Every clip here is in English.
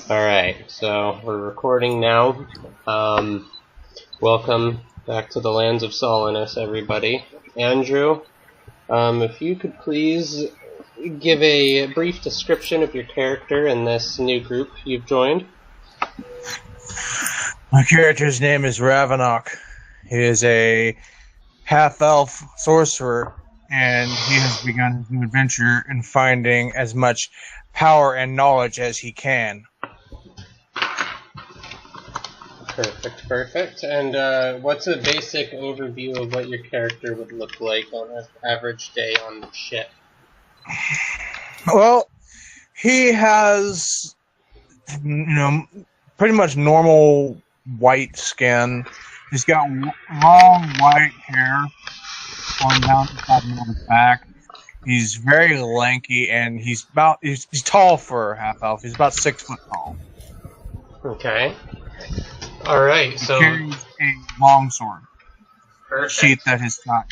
Alright, so we're recording now. Welcome back to the lands of Solinas, everybody. Andrew, if you could please give a brief description of your character in this new group you've joined. My character's name is Ravenok. He is a half-elf sorcerer, and he has begun his new adventure in finding as much power and knowledge as he can. Perfect. And what's a basic overview of what your character would look like on an average day on the ship? Well, he has, pretty much normal white skin. He's got long white hair going down the middle of his back. He's very lanky, and he's tall for a half elf. He's about 6 foot tall. Okay. All right. So he carries a long sword. Perfect. Sheath at his side.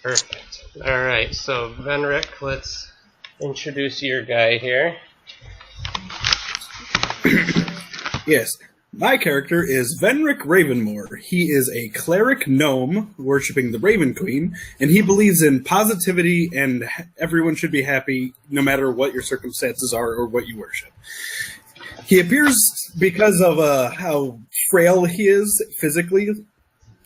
Perfect. All right. So Venric, let's introduce your guy here. Yes, my character is Venric Ravenmore. He is a cleric gnome worshipping the Raven Queen, and he believes in positivity and everyone should be happy no matter what your circumstances are or what you worship. He appears, because of how frail he is physically,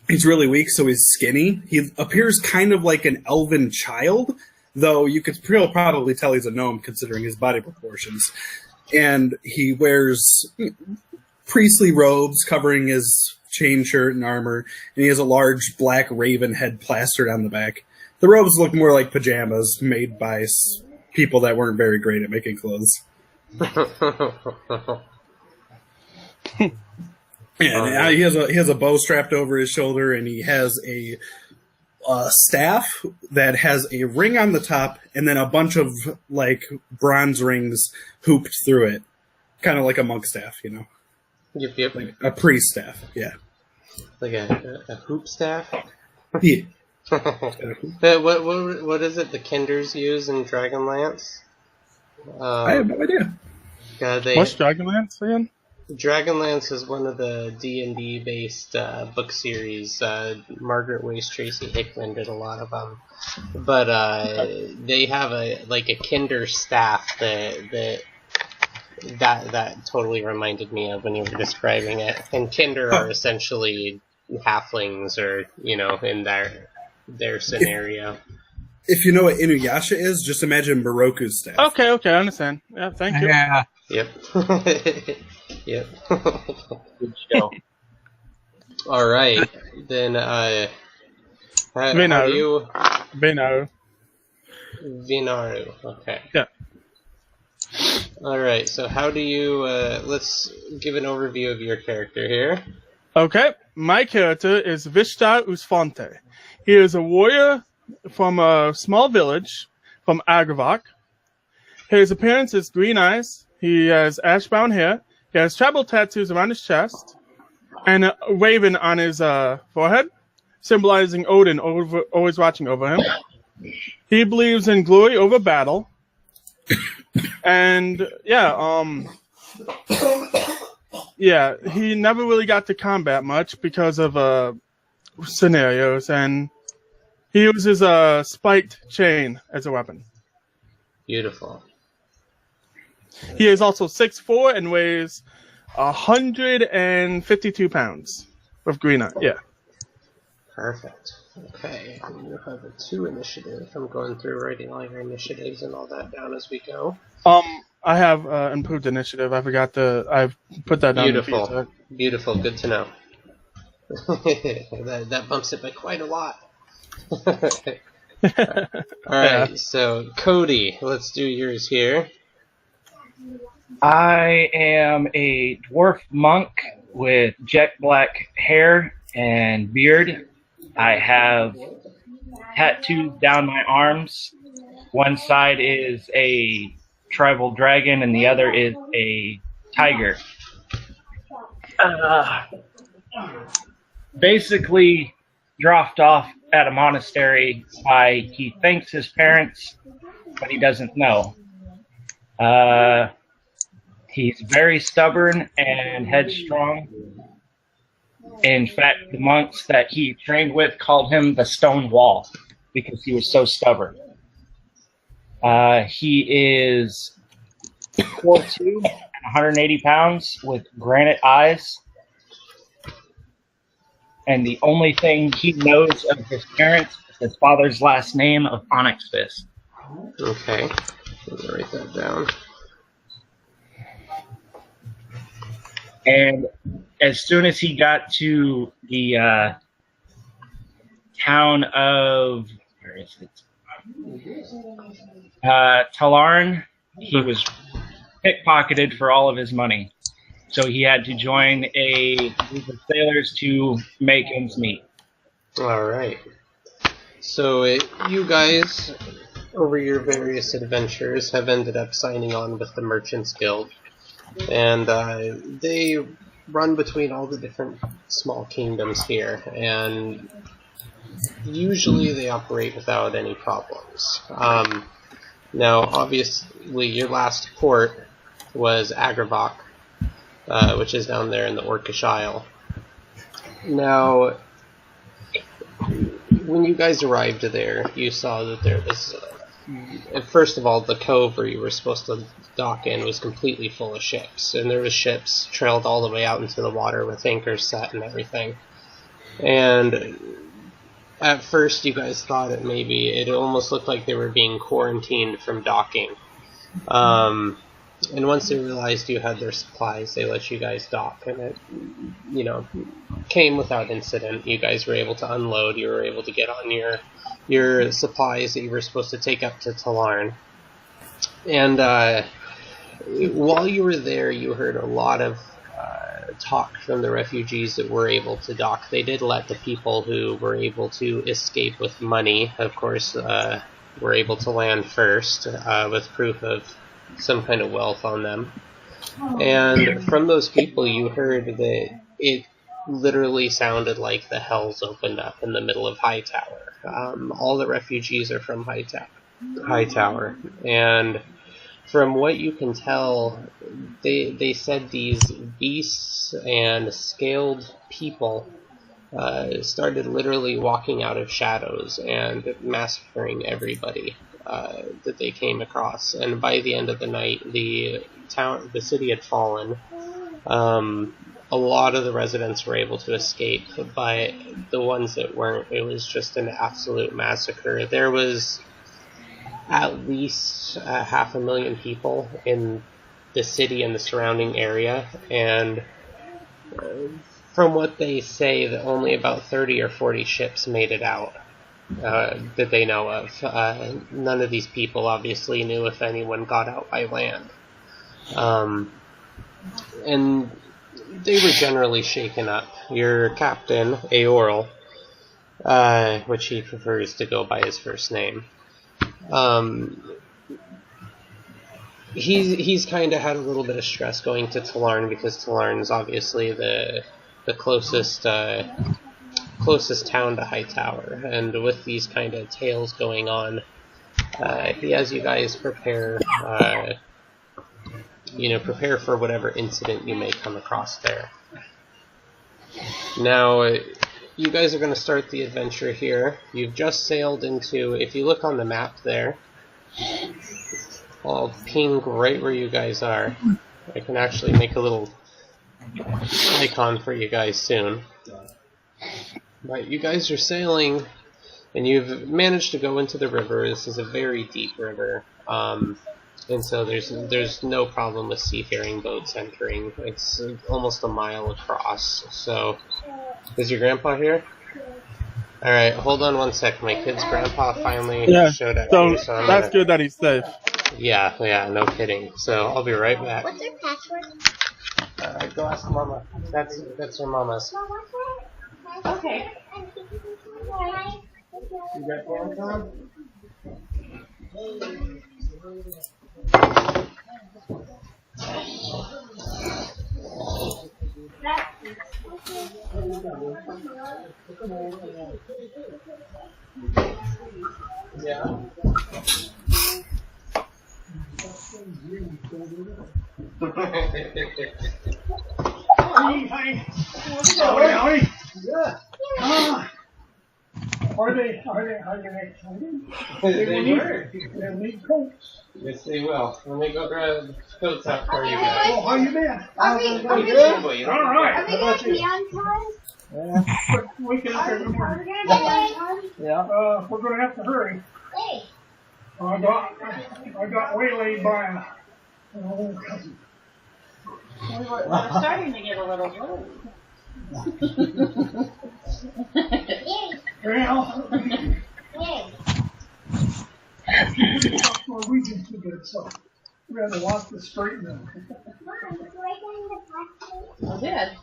he's really weak, so he's skinny. He appears kind of like an elven child, though you could probably tell he's a gnome considering his body proportions. And he wears priestly robes covering his chain shirt and armor, and he has a large black raven head plastered on the back. The robes look more like pajamas made by people that weren't very great at making clothes. Yeah, he has a bow strapped over his shoulder, and he has a staff that has a ring on the top, and then a bunch of bronze rings hooped through it, kind of like a monk staff, Yep. like a priest staff. Yeah, Like a hoop staff. yeah. What is it the Kinders use in Dragonlance? I have no idea. What's Dragonlance again? Dragonlance is one of the D&D based book series. Margaret Weiss Tracy Hickman did a lot of them, but they have a Kinder staff that totally reminded me of when you were describing it. And Kinder are essentially halflings, or in their scenario. If you know what Inuyasha is, just imagine Moroku's staff. Okay, I understand. Yeah, thank you. Yeah. Yep. Yep. Good show. All right, then. Vinaru. Vinaru. Okay. Yeah. All right. So, how do you? Let's give an overview of your character here. Okay, my character is Vishtar Usfonte. He is a warrior from a small village from Agravok. His appearance is green eyes. He has ash brown hair. He has tribal tattoos around his chest, and a raven on his forehead, symbolizing Odin always watching over him. He believes in glory over battle, and he never really got to combat much because of scenarios, and he uses a spiked chain as a weapon. Beautiful. He is also 6'4" and weighs 152 pounds with green eye. Yeah. Perfect. Okay. You have a 2 initiative. I'm going through writing all your initiatives and all that down as we go. I have improved initiative. I've put that down. Beautiful. Good to know. that bumps it by quite a lot. Alright, so Cody, let's do yours here. I am a dwarf monk with jet black hair and beard. I have tattoos down my arms. One side is a tribal dragon and the other is a tiger. Basically dropped off at a monastery by he thanks his parents, but he doesn't know. He's very stubborn and headstrong. In fact, the monks that he trained with called him the Stone Wall because he was so stubborn. He is 4'2", 180 pounds with granite eyes. And the only thing he knows of his parents is his father's last name of Onyx Fist. Okay. Let me write that down. And as soon as he got to the town of, where is it? Talarn, he was pickpocketed for all of his money. So he had to join a group of sailors to make ends meet. All right. So you guys, over your various adventures, have ended up signing on with the Merchants Guild. And they run between all the different small kingdoms here. And usually they operate without any problems. Now, obviously, your last port was Agrabah, which is down there in the Orcish Isle. Now, when you guys arrived there, you saw that there was, first of all, the cove where you were supposed to dock in was completely full of ships, and there was ships trailed all the way out into the water with anchors set and everything. And at first, you guys thought it almost looked like they were being quarantined from docking. And once they realized you had their supplies, they let you guys dock, and it, came without incident. You guys were able to unload. You were able to get on your supplies that you were supposed to take up to Talarn. And while you were there, you heard a lot of talk from the refugees that were able to dock. They did let the people who were able to escape with money, of course, were able to land first with proof of some kind of wealth on them. And from those people, you heard that it literally sounded like the hells opened up in the middle of Hightower. All the refugees are from Hightower, and from what you can tell, they said these beasts and scaled people started literally walking out of shadows and massacring everybody that they came across. And by the end of the night, the city had fallen. A lot of the residents were able to escape, but the ones that weren't, it was just an absolute massacre. There was at least 500,000 people in the city and the surrounding area, and from what they say, that only about 30 or 40 ships made it out that they know of. None of these people obviously knew if anyone got out by land. And they were generally shaken up. Your captain, Aoral, which he prefers to go by his first name, he's kind of had a little bit of stress going to Talarn, because Talarn is obviously the closest town to Hightower, and with these kind of tales going on, he has you guys prepare for whatever incident you may come across there. Now, you guys are going to start the adventure here. You've just sailed into, if you look on the map there, I'll ping right where you guys are. I can actually make a little icon for you guys soon. But you guys are sailing, and you've managed to go into the river. This is a very deep river, and so there's no problem with seafaring boats entering. It's almost a mile across. So, is your grandpa here? All right, hold on one sec. My kid's grandpa finally showed up. So, here, so that's good that he's safe. Yeah, no kidding. So I'll be right back. What's their password? Go ask Mama. That's her mama's. Okay. You got pants on? Yeah. Are they excited? They were. They'll need coats. Yes, they will. Let me go grab coats out for you guys. Oh, how you been? Are we All going right. to be on time? Yeah. We can Are we going to be on time? Yeah. We're going to have to hurry. Hey. I got waylaid by an old cousin. We're starting to get a little blue. Well, Yay. Norwegian too good, so we had to walk the straight and Mom, do I get in the I did.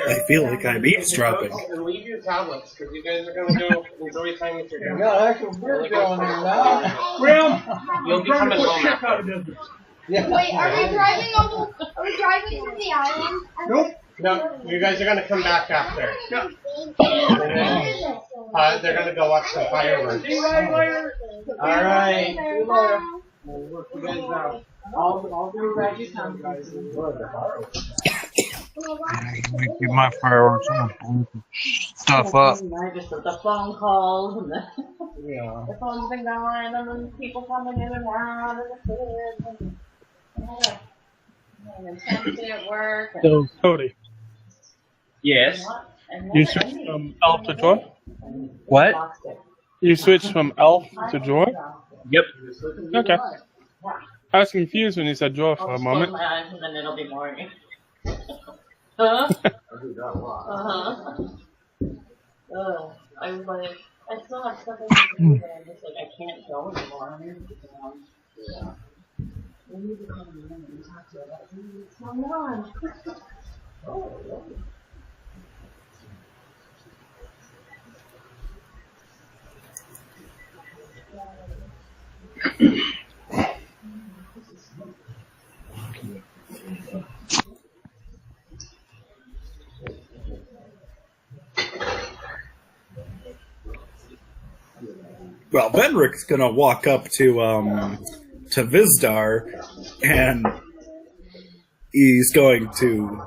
I feel like I'm eavesdropping. And leave your tablets, because you guys are going to go enjoy time with your Yeah, actually, we're going there now. well, You'll I'm be trying to coming put home shit after. out of business. Yeah. Wait, are we driving over? Are we driving to the island? Nope. No, you guys are going to come back after. Yeah. And then, they're going to go watch some fireworks. See you guys later. Alright. Bye. We'll work you guys out. I'll do Reggie's time, guys. Keep my fireworks on. Stuff up. I just with the phone calls and Yeah. the phone's been going and then people coming in and out and the kids and intensity at work. And So, Cody, Yes. you switched from elf to dwarf? What? You switched from elf to dwarf? Yep. Okay. I was confused when you said dwarf for I'll a just moment. close my eyes and then it'll be morning. Huh? I was like, I still have stuff I need to do, and I'm just like, I can't go anymore. I need to get on. Yeah. We need to come in and talk to you about what's going on. Oh, Well, Venric's gonna walk up to Vizdar, and he's going to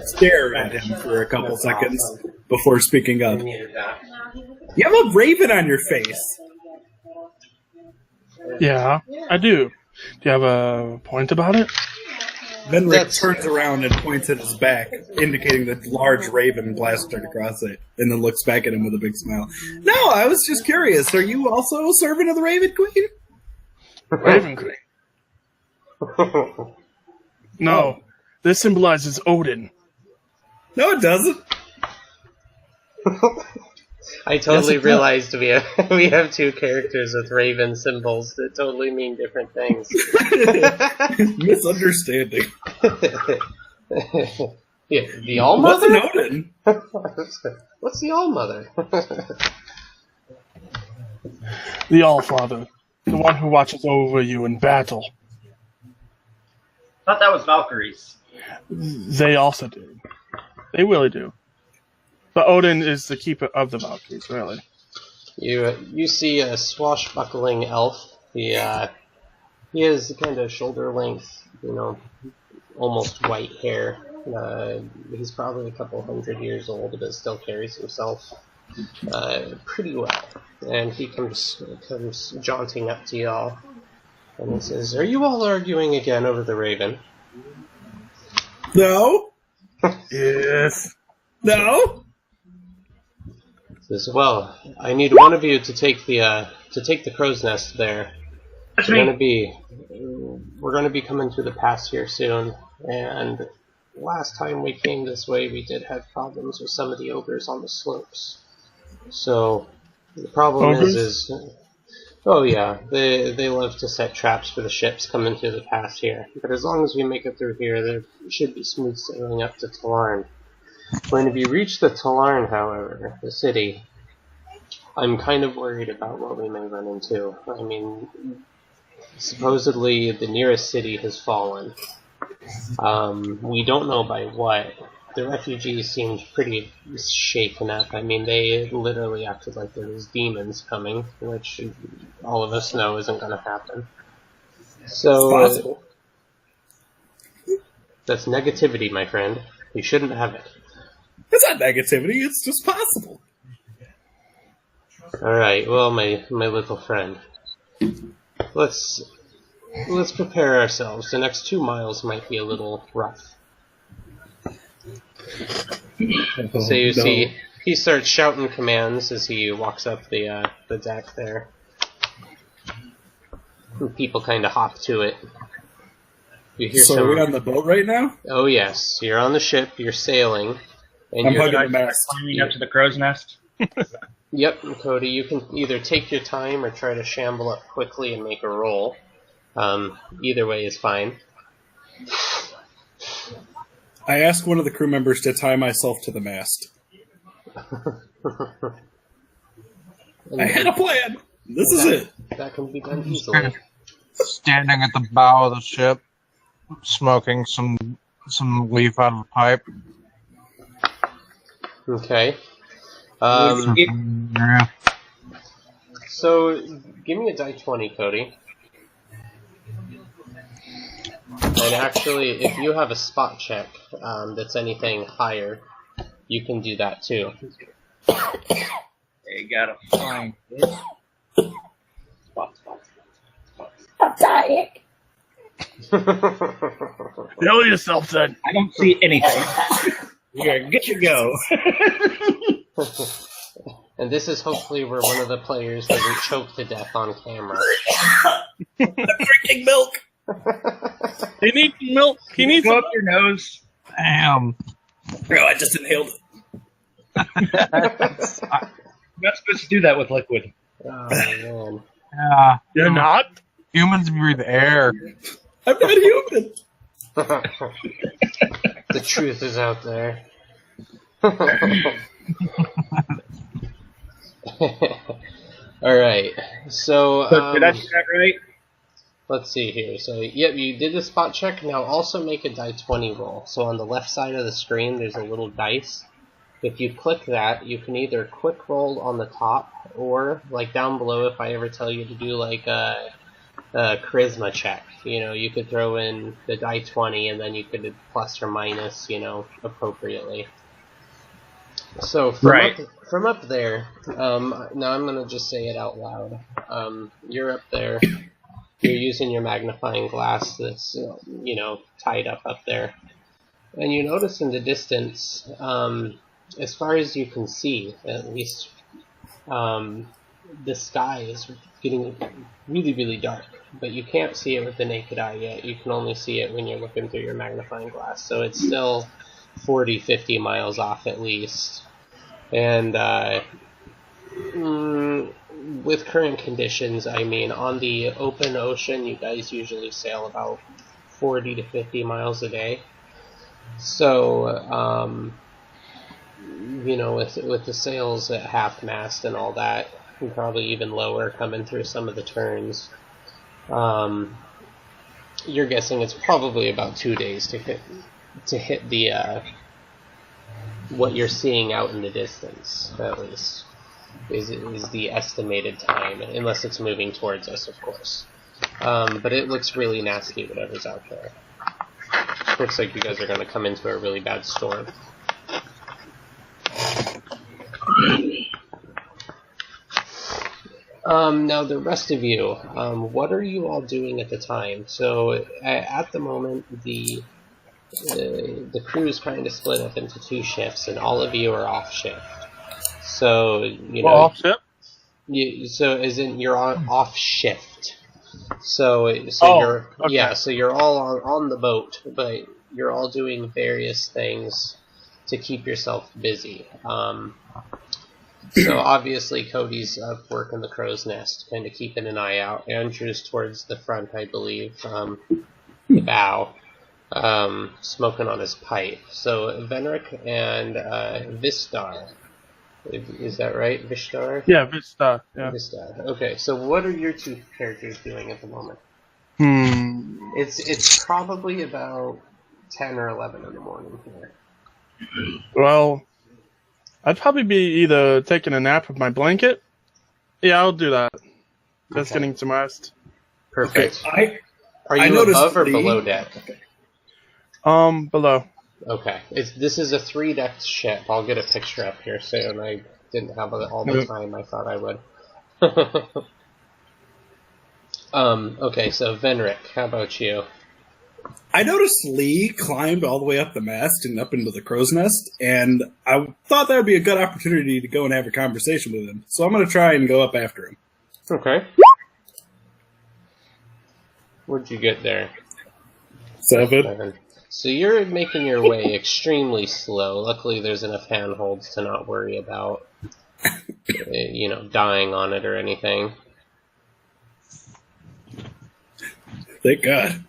stare at him for a couple seconds before speaking up. You have a raven on your face. Yeah, I do. Do you have a point about it? Venric turns around and points at his back, indicating the large raven plastered across it, and then looks back at him with a big smile. No, I was just curious. Are you also a servant of the Raven Queen? Raven Queen. No, this symbolizes Odin. No, it doesn't. I totally Yes, it realized we have two characters with raven symbols that totally mean different things. Misunderstanding. Yeah, the All Mother? What's an Odin? What's the All Mother? The Allfather. The one who watches over you in battle. Thought that was Valkyries. They also do. They really do. But Odin is the keeper of the Valkyries, really. You see a swashbuckling elf. He has kind of shoulder length, almost white hair. He's probably a couple 100 years old, but still carries himself pretty well. And he comes jaunting up to y'all, and he says, "Are you all arguing again over the raven?" No. Yes. No. Says, "Well, I need one of you to take the crow's nest there. That's We're me. gonna be coming through the pass here soon, and last time we came this way, we did have problems with some of the ogres on the slopes. So the problem is, oh yeah, they love to set traps for the ships coming through the pass here. But as long as we make it through here, there should be smooth sailing up to Talarn. When we reach the Talarn, however, the city, I'm kind of worried about what we may run into. I mean, supposedly the nearest city has fallen. We don't know by what. The refugees seemed pretty shaken up. I mean, they literally acted like there was demons coming, which all of us know isn't going to happen. So, That's negativity, my friend. You shouldn't have it. It's not negativity. It's just possible. All right. Well, my little friend. Let's prepare ourselves. The next 2 miles might be a little rough. So you see, he starts shouting commands as he walks up the deck there. And people kind of hop to it. You hear So are we on the boat right now? Oh yes, you're on the ship. You're sailing, and I'm you're hugging the mast. Climbing up to the crow's nest. Yep, Cody. You can either take your time or try to shamble up quickly and make a roll. Either way is fine. I asked one of the crew members to tie myself to the mast. I had a plan. This is it. That can be done easily. Standing at the bow of the ship, smoking some leaf out of a pipe. Okay. Yeah. So, give me a die 20, Cody. And actually, if you have a spot check that's anything higher, you can do that too. You gotta find it. I'm dying. Kill yourself, then. I don't see anything. You're good to go. And this is hopefully where one of the players doesn't choke to death on camera. I'm drinking milk. He needs milk. He needs Go up your nose. Damn. No, I just inhaled it. You're not supposed to do that with liquid. Oh, man. Yeah. You're not? Humans breathe air. I'm not human. The truth is out there. Alright, so... Did I do that right? Let's see here. So, yep, you did the spot check. Now also make a die 20 roll. So on the left side of the screen, there's a little dice. If you click that, you can either quick roll on the top, or, like down below, if I ever tell you to do like a charisma check, you know, you could throw in the die 20 and then you could plus or minus, you know, appropriately. So from up there, now I'm going to just say it out loud. You're up there. You're using your magnifying glass that's, you know, tied up there. And you notice in the distance, as far as you can see, at least, the sky is getting really, really dark. But you can't see it with the naked eye yet. You can only see it when you're looking through your magnifying glass. So it's still 40, 50 miles off at least. And with current conditions, I mean, on the open ocean, you guys usually sail about 40 to 50 miles a day. So, you know, with the sails at half mast and all that, and probably even lower coming through some of the turns, you're guessing it's probably about 2 days to hit the what you're seeing out in the distance, at least, is the estimated time, unless it's moving towards us, of course. But it looks really nasty, whatever's out there. Looks like you guys are going to come into a really bad storm. Now the rest of you, what are you all doing at the time? So at the moment, the crew is kind of split up into 2 shifts, and all of you are off shift. So you know, off shift. So as in you're off shift. So you're okay. Yeah. So you're all on the boat, but you're all doing various things to keep yourself busy. So obviously Cody's up working the crow's nest, kind of keeping an eye out. Andrew's towards the front, I believe, the bow, smoking on his pipe. So Venric and Vistar, is that right? Vistar? Yeah, Vista. Yeah. Vistar. Okay, so what are your 2 characters doing at the moment? It's probably about 10 or 11 in the morning here. Well, I'd probably be either taking a nap with my blanket. Yeah, I'll do that. Just getting some rest. Perfect. Okay, Are I you noticed above or below deck? Below. Okay. This is a 3-decked ship. I'll get a picture up here soon. I didn't have all the time I thought I would. Okay, so Venric, how about you? I noticed Lee climbed all the way up the mast and up into the crow's nest, and I thought that would be a good opportunity to go and have a conversation with him. So I'm going to try and go up after him. Okay. What'd you get there? 7. So you're making your way extremely slow. Luckily, there's enough handholds to not worry about, dying on it or anything. Thank God.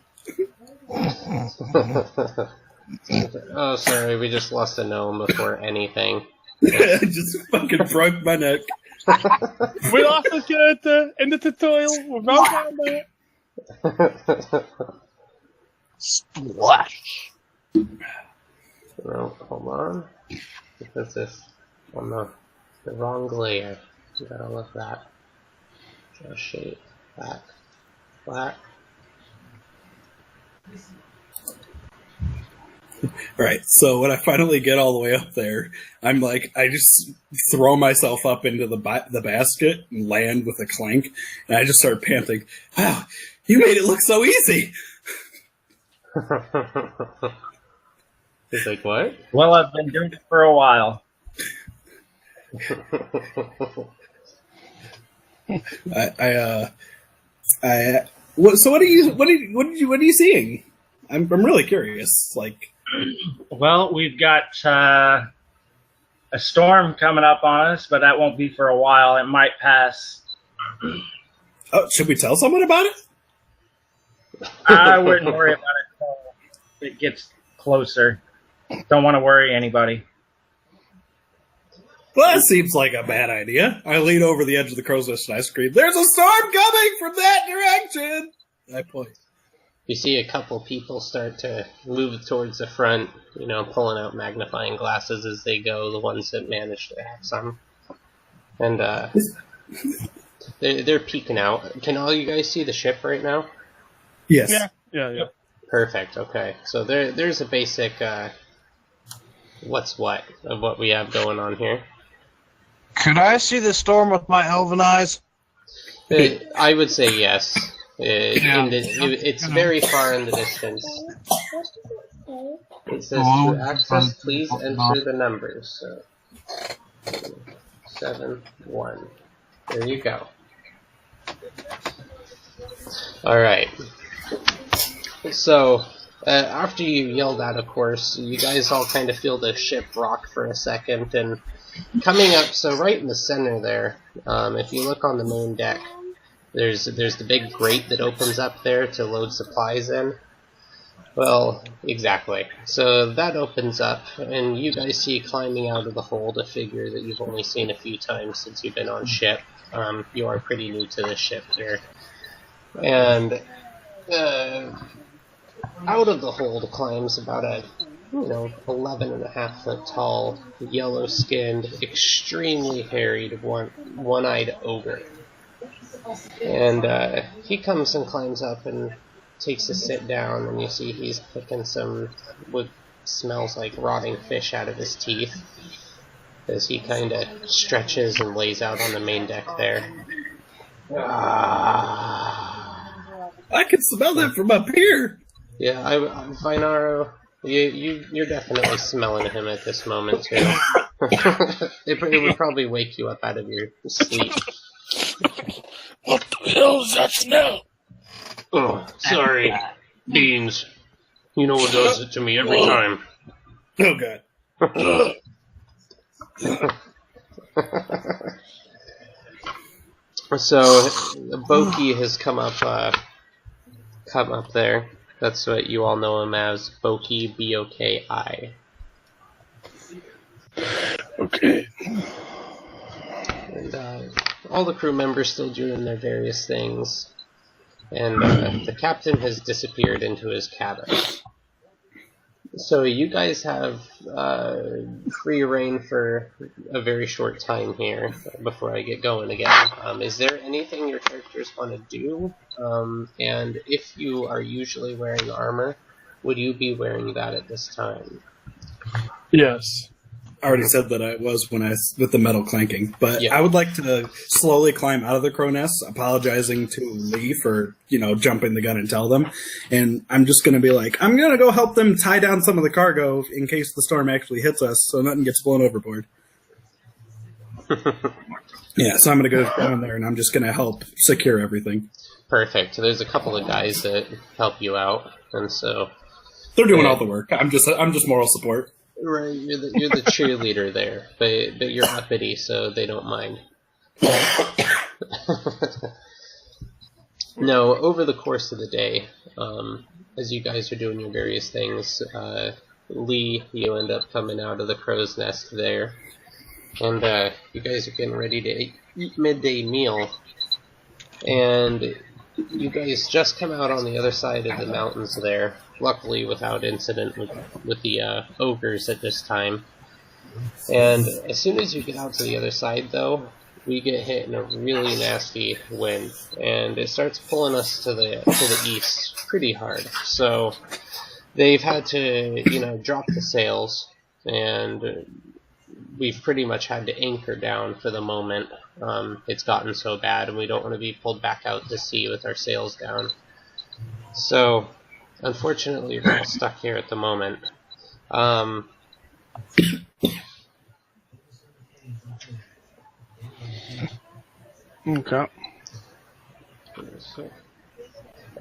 Oh, sorry, we just lost a gnome before anything. I just fucking broke my neck. We lost a character in the tutorial without combat. Splash. No, hold on. What's this? Oh no, the wrong layer. You gotta look that. Draw shape. Back. Black. Right, so when I finally get all the way up there, I'm like, I just throw myself up into the basket and land with a clank, and I just start panting. Wow, you made it look so easy! He's like, what? Well, I've been doing it for a while. So what are you seeing? I'm really curious. Like, Well, we've got a storm coming up on us, but that won't be for a while. It might pass. oh, should we tell someone about it? I wouldn't worry about it until it gets closer. Don't want to worry anybody. Well, that seems like a bad idea. I lean over the edge of the crow's nest and I scream, "There's a storm coming from that direction!" And I point. You see a couple people start to move towards the front, pulling out magnifying glasses as they go, the ones that manage to have some. And they're peeking out. Can all you guys see the ship right now? Yes. Yeah. Perfect, okay. So there's a basic what's what of what we have going on here. Could I see the storm with my elven eyes? I would say yes. It's very far in the distance. It says to access, please enter the numbers. So 7, 1. There you go. Alright. So, after you yell that, of course, you guys all kind of feel the ship rock for a second, and coming up, so right in the center there, if you look on the main deck, there's the big grate that opens up there to load supplies in. Well, exactly. So that opens up, and you guys see climbing out of the hold a figure that you've only seen a few times since you've been on ship. You are pretty new to the ship here. And out of the hold climbs about a 11.5 foot tall, yellow-skinned, extremely harried, one-eyed ogre. And he comes and climbs up and takes a sit down, and you see he's picking what smells like rotting fish out of his teeth as he kind of stretches and lays out on the main deck there. I can smell that from up here. Yeah, Vinaro, you're definitely smelling him at this moment too. It would probably wake you up out of your sleep. What the hell is that smell? Oh, sorry, Beans. You know what does it to me every time. Oh God. So, Boki has come up there. That's what you all know him as, Boki, B-O-K-I. Okay. And all the crew members still doing their various things. And the captain has disappeared into his cabin. So you guys have free reign for a very short time here before I get going again. Is there anything your characters want to do? And if you are usually wearing armor, would you be wearing that at this time? Yes. I already said that I was with the metal clanking, but Yeah. I would like to slowly climb out of the crow nest, apologizing to Lee for, jumping the gun and tell them. And I'm just going to be like, I'm going to go help them tie down some of the cargo in case the storm actually hits us so nothing gets blown overboard. Yeah, so I'm going to go down there and I'm just going to help secure everything. Perfect. There's a couple of guys that help you out, and so They're doing all the work. I'm just moral support. right, you're the cheerleader there, but you're uppity, so they don't mind. No, over the course of the day, as you guys are doing your various things, Lee, you end up coming out of the crow's nest there, and you guys are getting ready to eat midday meal, and you guys just come out on the other side of the mountains there, luckily without incident with the ogres at this time. And as soon as you get out to the other side, though, we get hit in a really nasty wind, and it starts pulling us to the east pretty hard. So they've had to, drop the sails, and we've pretty much had to anchor down for the moment. It's gotten so bad, and we don't want to be pulled back out to sea with our sails down. So, unfortunately, we're all stuck here at the moment. Okay.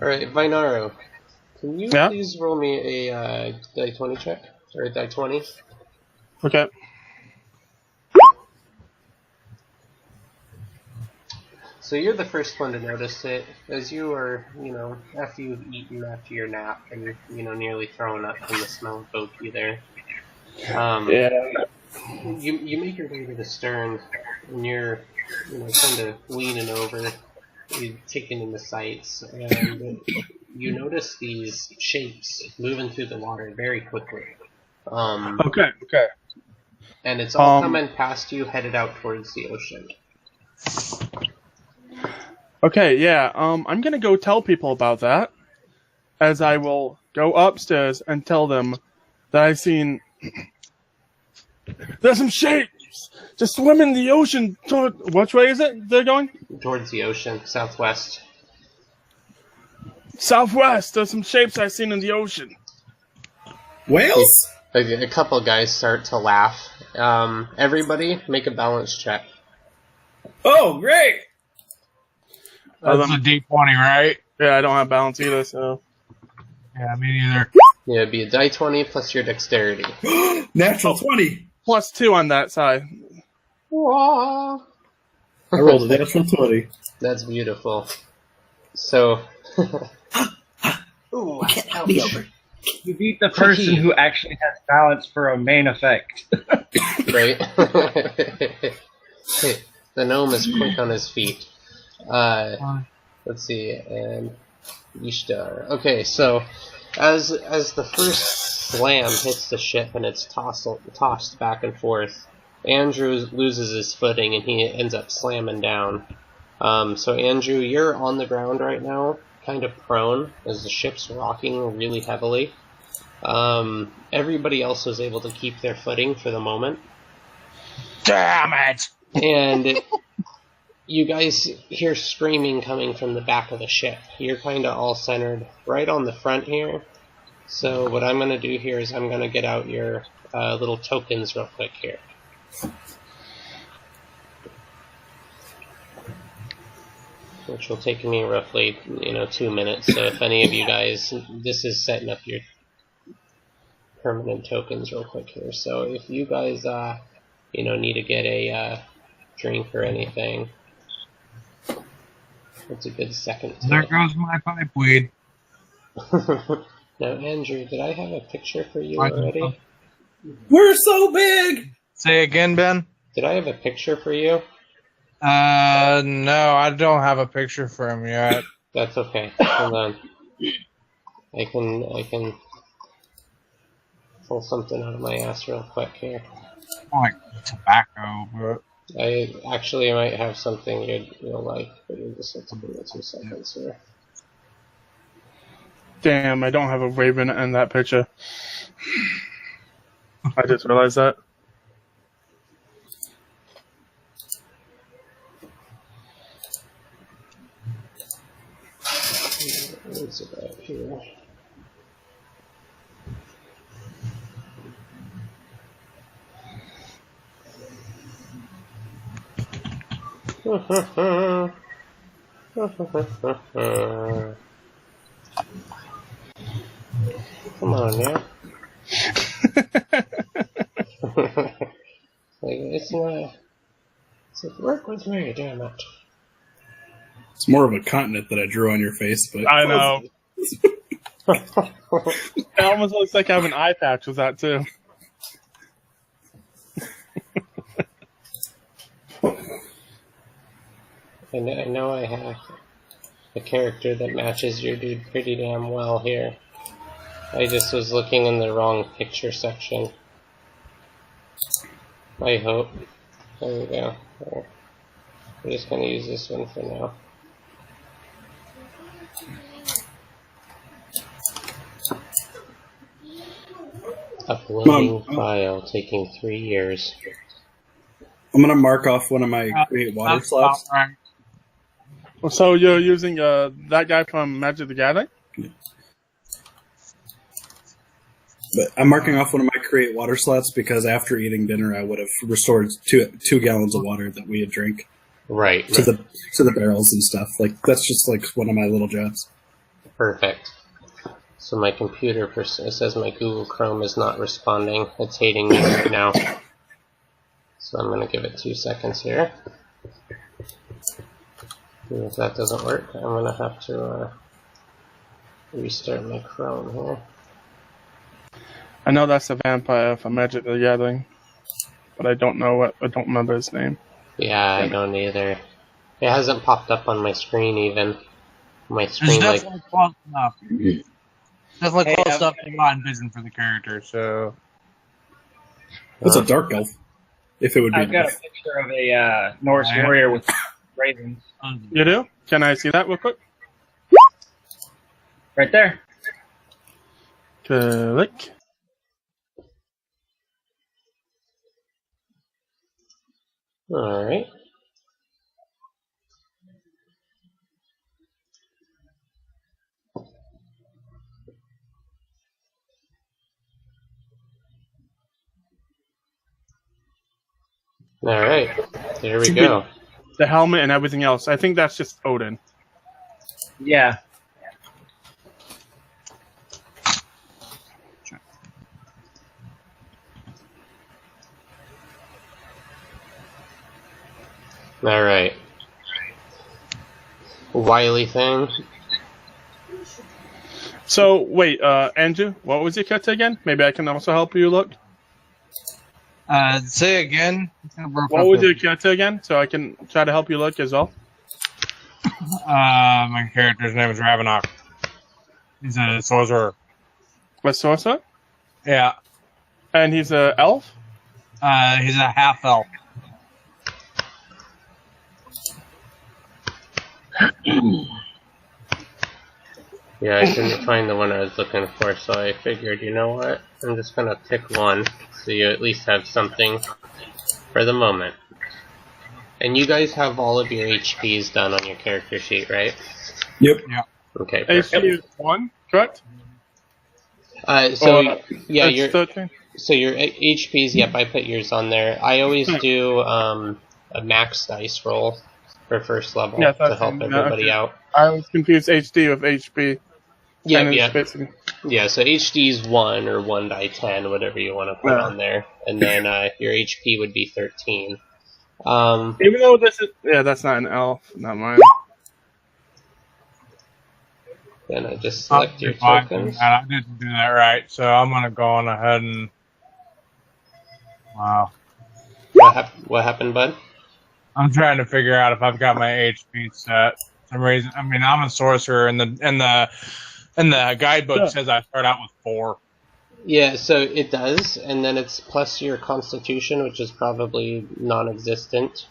Alright, Vinaro, can you Yeah? please roll me a die 20 check? Or a die 20? Okay. So you're the first one to notice it, as you are, after you've eaten after your nap, and nearly throwing up from the smell of bokeh there. Yeah. You make your way to the stern, and you're, kind of leaning over, you're taking in the sights, and you notice these shapes moving through the water very quickly. Okay. And it's all coming past you, headed out towards the ocean. Okay, yeah, I'm gonna go tell people about that, as I will go upstairs and tell them that I've seen there's some shapes just swim in the ocean toward, which way is it they're going? Towards the ocean, southwest. Southwest, there's some shapes I've seen in the ocean. Whales? A couple guys start to laugh. Everybody, make a balance check. Oh, great! That's a D20, right? Yeah, I don't have balance either, so. Yeah, me neither. Yeah, it'd be a die 20 plus your dexterity. Natural 20. Plus 2 on that side. Wah. I rolled a natural 20. That's beautiful. So, ooh, Can't be over. You beat the person who actually has balance for a main effect. right? The gnome is quick on his feet. Let's see, and Ishtar. Okay, so as the first slam hits the ship and it's tossed back and forth, Andrew loses his footing and he ends up slamming down. So Andrew, you're on the ground right now, kind of prone, as the ship's rocking really heavily. Everybody else was able to keep their footing for the moment. Damn it! And you guys hear screaming coming from the back of the ship. You're kind of all centered right on the front here. So what I'm going to do here is I'm going to get out your little tokens real quick here. Which will take me roughly, 2 minutes. So if any of you guys, this is setting up your permanent tokens real quick here. So if you guys, need to get a drink or anything, it's a good second. There goes my pipe weed. Now, Andrew, did I have a picture for you already? We're so big! Say again, Ben? Did I have a picture for you? No, I don't have a picture for him yet. That's okay. Hold on. I can pull something out of my ass real quick here. Like tobacco, but I might have something you'll like, but you'll just have to give me 2 seconds here. Damn, I don't have a Raven in that picture. I just realized that. What's it up here? Come on now. It's not. It's work with me, damn it. It's more of a continent that I drew on your face, but I know. It almost looks like I have an eye patch with that too. I know I have a character that matches your dude pretty damn well here. I just was looking in the wrong picture section. I hope. There we go. We're just going to use this one for now. Uploading file taking 3 years. I'm gonna mark off one of my create water slots. Right. So you're using that guy from Magic the Gathering? But I'm marking off one of my create water slots because after eating dinner, I would have restored two gallons of water that we had drank. Right. To the barrels and stuff. Like that's just like one of my little jobs. Perfect. So my computer it says my Google Chrome is not responding. It's hating me right now. So I'm going to give it 2 seconds here. And if that doesn't work, I'm going to have to restart my Chrome here. I know that's a vampire from Magic the Gathering, but I don't remember his name. Yeah, I don't either. It hasn't popped up on my screen even. My screen It's definitely close enough. Definitely close enough to my vision for the character, so... That's a dark elf. If it would be. I've got a picture of a Norse warrior with ravens. You do? Can I see that real quick? Right there. Click. Alright. Alright, there we go. The helmet and everything else. I think that's just Odin. Yeah. Alright. Wily thing. So, wait, Andrew, what was your character again? Maybe I can also help you look. Say again. What was your character again? So I can try to help you look as well. My character's name is Ravenok. He's a sorcerer. A sorcerer? Yeah. And he's an elf? He's a half elf. Yeah, I couldn't find the one I was looking for, so I figured, you know what? I'm just gonna pick one, so you at least have something for the moment. And you guys have all of your HPs done on your character sheet, right? Yep. Yeah. Okay, perfect. HP is 1, correct? Yeah, it's 13. So your HPs, yep, I put yours on there. I always do a max dice roll for first level Yes, to help everybody out. I was confused HD with HP. Yeah. So HD's 1 or 1 die 10, whatever you want to put on there. And then your HP would be 13. Even though this is... Yeah, that's not an elf. Not mine. Then I just select your Fine. tokens. I didn't do that right, so I'm going to go on ahead and... Wow. What happened, bud? I'm trying to figure out if I've got my HP set. For some reason, I mean, I'm a sorcerer, and the guidebook says I start out with 4. Yeah, so it does, and then it's plus your constitution, which is probably non-existent.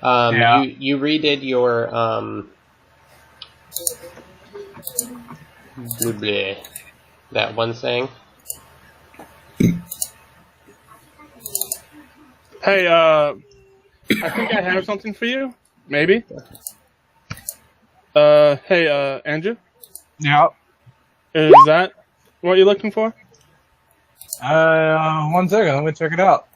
You redid your Blah, blah. That one saying. Hey, I think I have something for you. Maybe. Hey, Andrew? Yeah. Is that what you're looking for? 1 second. Let me check it out.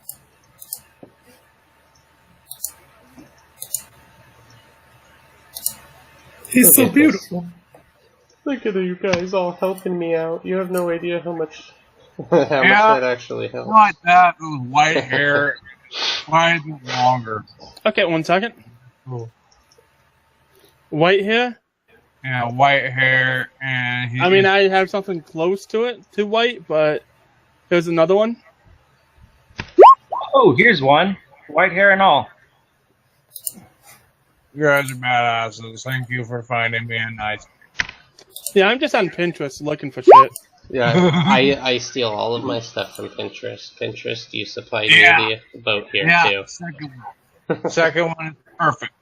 He's Look so at beautiful. this. Look at you guys all helping me out. You have no idea how much much that actually helps. Like that with white hair. Why is it longer? Okay, 1 second. Cool. White hair? Yeah, white hair, and I mean, I have something close to it, to white, but there's another one. Oh, here's one. White hair and all. You guys are badasses. Thank you for finding me a nice. Yeah, I'm just on Pinterest looking for shit. Yeah, I steal all of my stuff from Pinterest. Pinterest, you supply me the boat here too. Second one is perfect.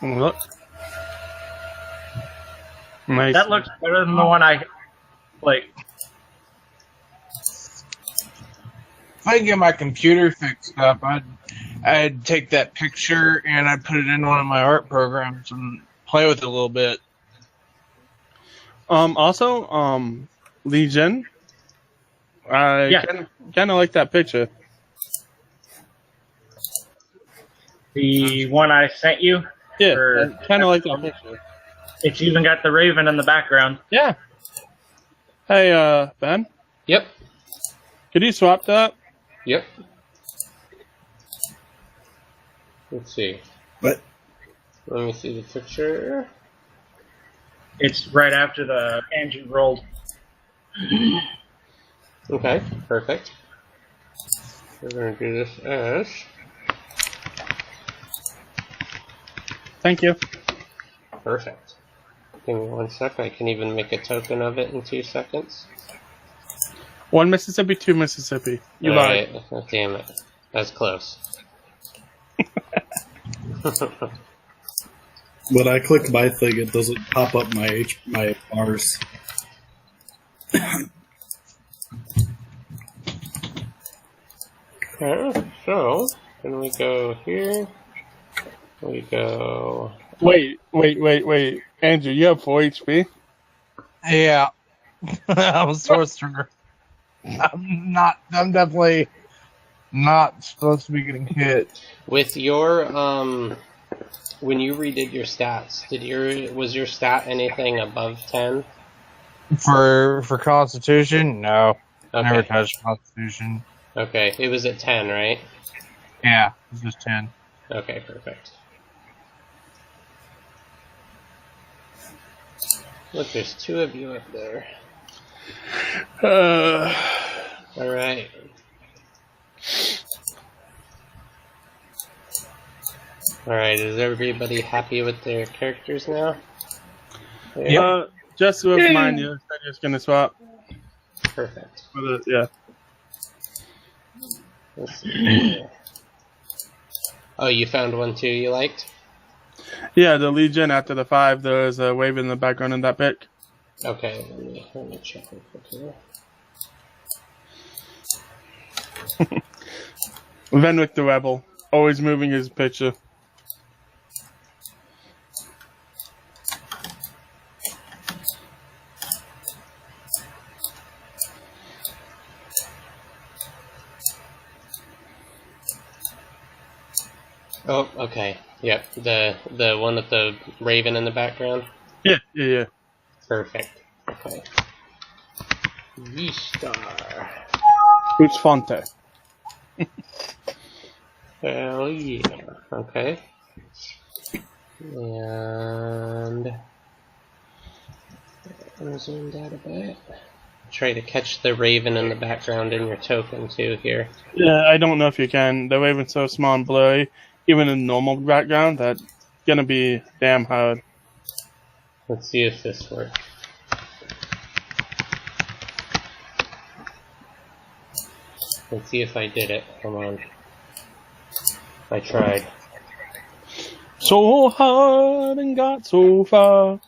Look. Nice. That looks better than the one I like. If I get my computer fixed up, I'd take that picture and I'd put it in one of my art programs and play with it a little bit. Also, Legion. I kind of like that picture. The one I sent you? Yeah, I kind of like that picture. It's even got the raven in the background. Yeah. Hey, Ben? Yep. Could you swap that? Yep. Let's see. What? Let me see the picture. It's right after the engine rolled. Okay, perfect. We're going to do this as... Thank you. Perfect. Give me 1 sec. I can even make a token of it in 2 seconds. 1 Mississippi, 2 Mississippi. You lied. Right. Oh, damn it. That's close. When I click my thing, it doesn't pop up my bars. Okay, so, then we go here. We go... Wait. Andrew, you have 4 HP? Yeah. I'm a sorcerer. I'm definitely not supposed to be getting hit. With your, when you redid your stats, was your stat anything above 10? For Constitution? No. Okay. Never touched Constitution. Okay, it was at 10, right? Yeah, it's just 10. Okay, perfect. Look, there's 2 of you up there. Alright. Alright, is everybody happy with their characters now? Yep. Just with mine, you're just gonna swap. Perfect. Yeah. Let's see. Oh, you found one too you liked? Yeah, the Legion after the 5, there's a wave in the background in that pic. Okay, let me check real quick here. Venwick the Rebel, always moving his picture. Oh, okay. Yep, the one with the raven in the background? Yeah. Perfect. Okay. V-Star. Who's Fonte? Hell yeah. Okay. And... I'm zoomed out a bit. Try to catch the raven in the background in your token too here. Yeah, I don't know if you can. The raven's so small and blurry, even in normal background, that's gonna be damn hard. Let's see if this works. Let's see if I did it. Come on. I tried. So hard and got so far.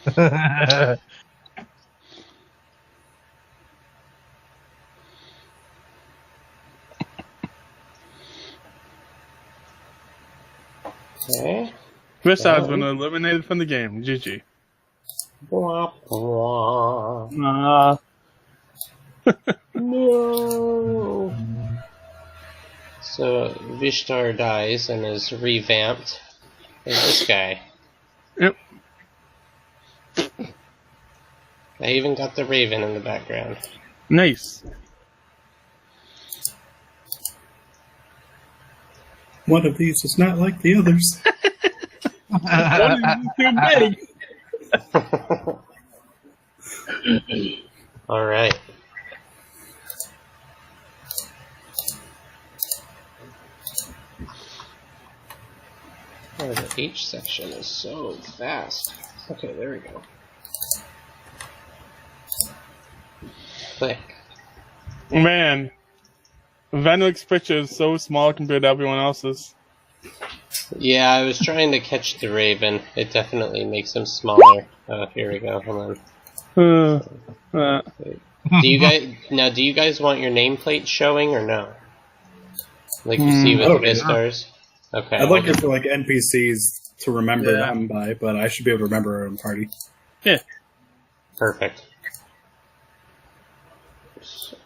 Okay. Vishta has been eliminated from the game. GG. Blah, blah. No. So Vishtar dies and is revamped as this guy. Yep. I even got the raven in the background. Nice. One of these is not like the others. One is too big. All right. Oh, the H section is so fast. Okay, there we go. Click. Man, Venwick's picture is so small compared to everyone else's. Yeah, I was trying to catch the raven. It definitely makes him smaller. Oh, here we go. Hold on. Do you guys want your nameplate showing or no? Like you see with Vistars? Okay. I'd like it for like NPCs to remember them by, but I should be able to remember our own party. Yeah. Perfect.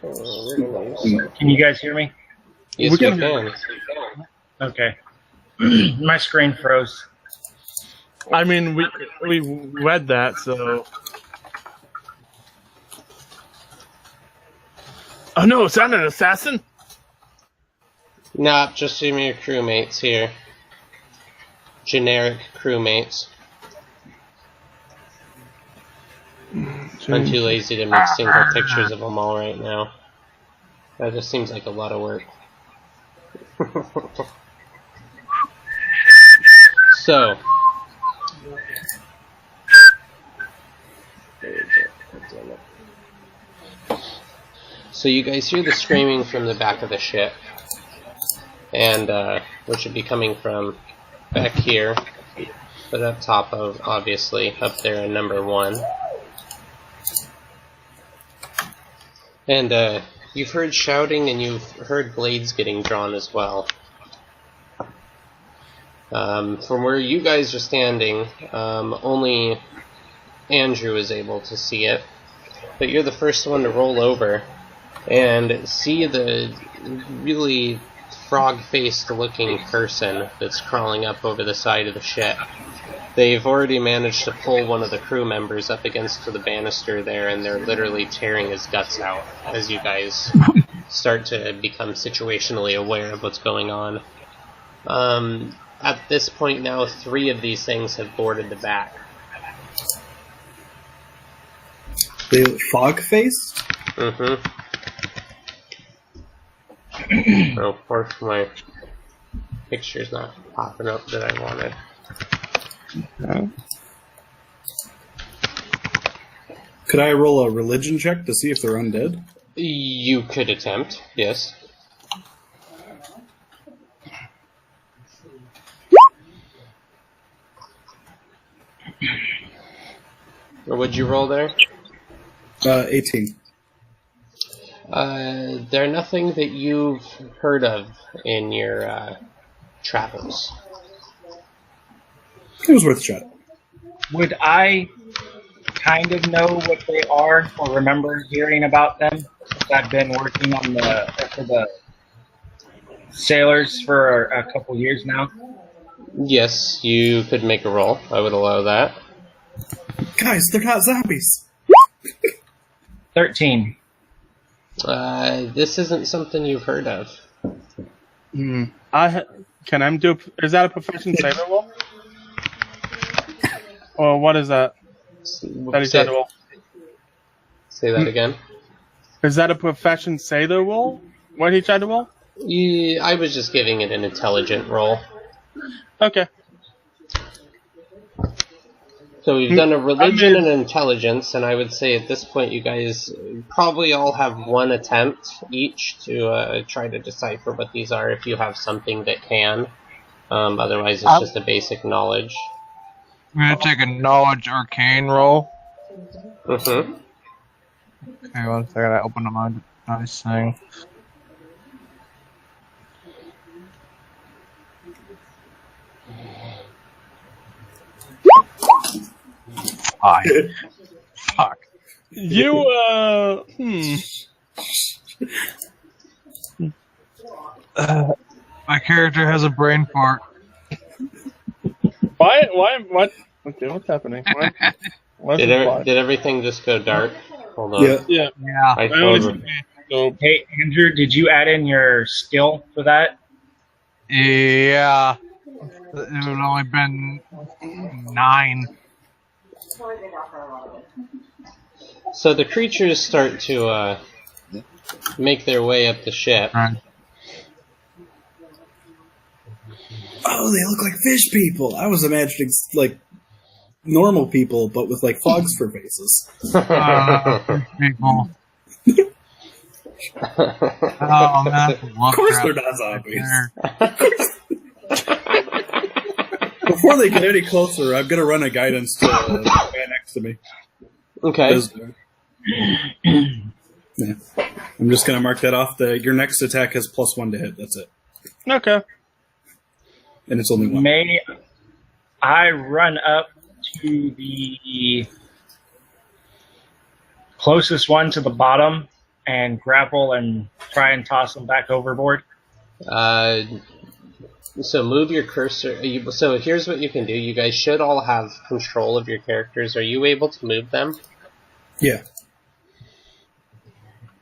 Can you guys hear me? Yes, we can. Okay. My screen froze. I mean, we read that, so. Oh no, is that an assassin? Nah, just some of your crewmates here. Generic crewmates. I'm too lazy to make single pictures of them all right now. That just seems like a lot of work. So. So you guys hear the screaming from the back of the ship. And, which should be coming from back here. But up top of, obviously, up there in number 1. And, you've heard shouting and you've heard blades getting drawn as well. From where you guys are standing, only Andrew is able to see it. But you're the first one to roll over and see the really frog-faced looking person that's crawling up over the side of the ship. They've already managed to pull one of the crew members up against the banister there, and they're literally tearing his guts out as you guys start to become situationally aware of what's going on. At this point now, 3 of these things have boarded the back. The fog face? Mm-hmm. Oh, of course my picture's not popping up that I wanted. Okay. Could I roll a religion check to see if they're undead? You could attempt, yes. Or would you roll there? 18. They're nothing that you've heard of in your travels. It was worth a shot. Would I kind of know what they are or remember hearing about them? Since I've been working on the sailors for a couple years now. Yes, you could make a roll. I would allow that. Guys, they're not zombies. 13. This isn't something you've heard of. Can I do? Is that a proficient sailor roll? Or what is that? That he tried to roll? Say that again. Is that a proficient sailor roll? What he tried to roll? Yeah, I was just giving it an intelligent roll. Okay. So we've done a religion and intelligence, and I would say at this point you guys probably all have one attempt each to try to decipher what these are if you have something that can. Otherwise it's just a basic knowledge. I'm gonna take a knowledge arcane roll. Mm-hmm. Okay, one second. I open up my dice thing. Fuck. My character has a brain fart. Why? What? Okay, what's happening? Why Did everything just go dark? Hold on. Yeah. Yeah. Yeah. I I only told so Hey, Andrew, did you add in your skill for that? Yeah. It would have only been 9. So the creatures start to make their way up the ship. Right. Oh, they look like fish people. I was imagining like normal people, but with like frogs for faces. People. Oh man. Of course they're not zombies. Before they get any closer, I'm gonna run a guidance to the guy next to me. Okay. Yeah. I'm just gonna mark that off. Your next attack has +1 to hit. That's it, okay. and it's only 1. May I run up to the closest one to the bottom and grapple and try and toss them back overboard? So move your cursor. So here's what you can do. You guys should all have control of your characters. Are you able to move them? Yeah.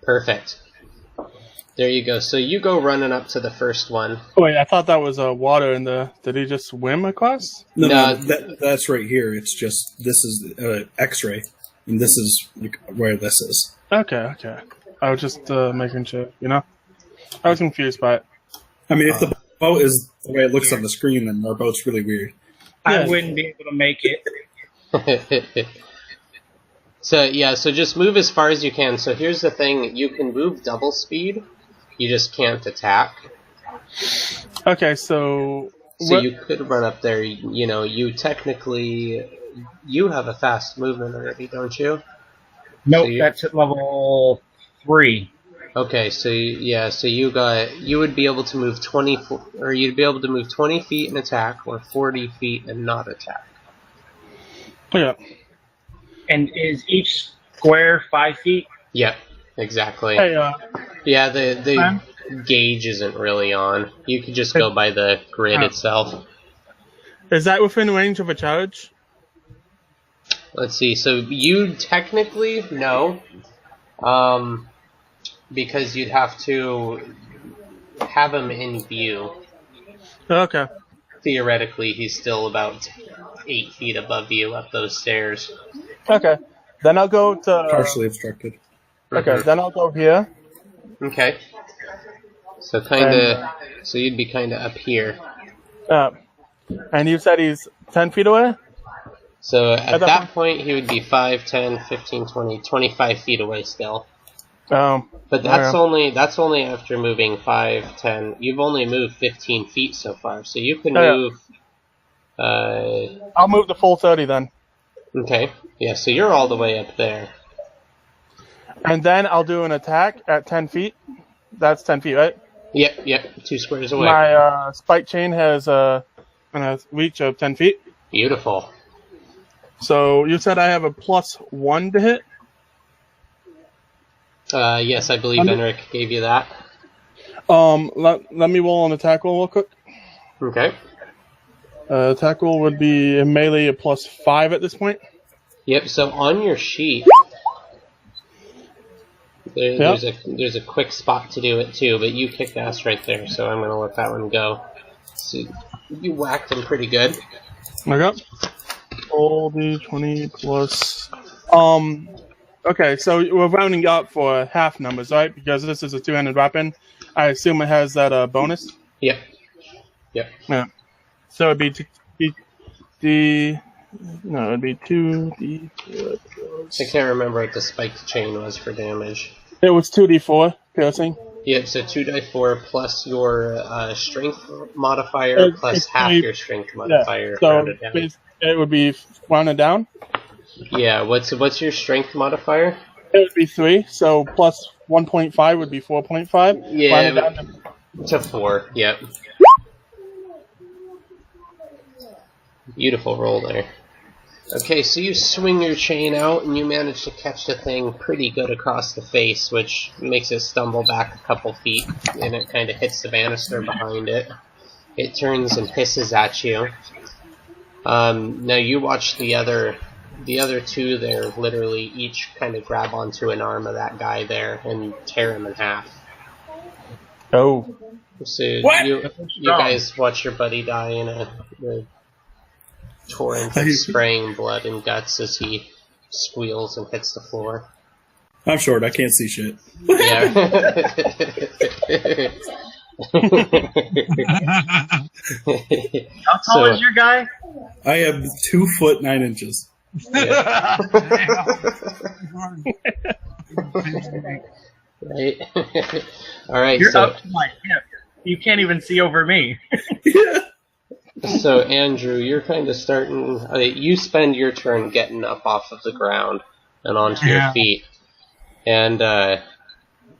Perfect. There you go. So you go running up to the first one. Oh, wait, I thought that was water in the. Did he just swim across? No, that's right here. It's just this is X-ray, and this is like where this is. Okay. I was just making sure. I was confused by it. I mean, if the boat is the way it looks on the screen, then our boat's really weird. I wouldn't be able to make it. So just move as far as you can. So here's the thing: you can move double speed. You just can't attack. Okay, so you could run up there. You technically you have a fast movement already, don't you? Nope, that's at level 3. Okay, so you would be able to move 20, or you'd be able to move 20 feet and attack, or 40 feet and not attack. Yeah. And is each square 5 feet? Yep, exactly. Hey, yeah, the gauge isn't really on. You could just go by the grid itself. Is that within range of a charge? Let's see. So you technically no, because you'd have to have him in view. Okay. Theoretically, he's still about 8 feet above you up those stairs. Okay. Then I'll go to... Partially obstructed. Okay, then I'll go here. Okay. So so you'd be kinda up here. And you said he's 10 feet away? So at that point, he would be 5, 10, 15, 20, 25 feet away still. But that's only after moving 5, 10. You've only moved 15 feet so far, so you can move. I'll move the full 30 then. Okay. Yeah. So you're all the way up there. And then I'll do an attack at 10 feet. That's 10 feet, right? Yep. 2 squares away. My spike chain has a reach of 10 feet. Beautiful. So you said I have a +1 to hit? Yes, I believe Enric gave you that. Let me roll an attack roll real quick. Okay. Attack roll would be a melee a +5 at this point. Yep. So on your sheet, there's a quick spot to do it too, but you kicked ass right there, so I'm gonna let that one go. So you whacked him pretty good. Okay. Roll d20 plus. Okay, so we're rounding up for half numbers, right? Because this is a two-handed weapon. I assume it has that bonus. Yep. Yeah. So it'd be it'd be 2d4. I can't remember what the spiked chain was for damage. It was 2d4 piercing. Yep. So 2d4 plus your strength modifier plus half your strength modifier. Yeah. So it would be rounded down. Yeah, what's your strength modifier? It would be 3, so plus 1.5 would be 4.5. Yeah, Rounded down to 4. Yep. Beautiful roll there. Okay, so you swing your chain out and you manage to catch the thing pretty good across the face, which makes it stumble back a couple feet, and it kind of hits the banister behind it. It turns and hisses at you. Now you watch the other two there literally each kind of grab onto an arm of that guy there and tear him in half. Oh. So you guys watch your buddy die in a torrent of spraying blood and guts as he squeals and hits the floor. I'm short. I can't see shit. Yeah. How tall is your guy? I am 2 foot 9 inches. Yeah. Right. All right. You're so, up to my hip. You can't even see over me. So Andrew, you're kind of starting. You spend your turn getting up off of the ground and onto your feet, and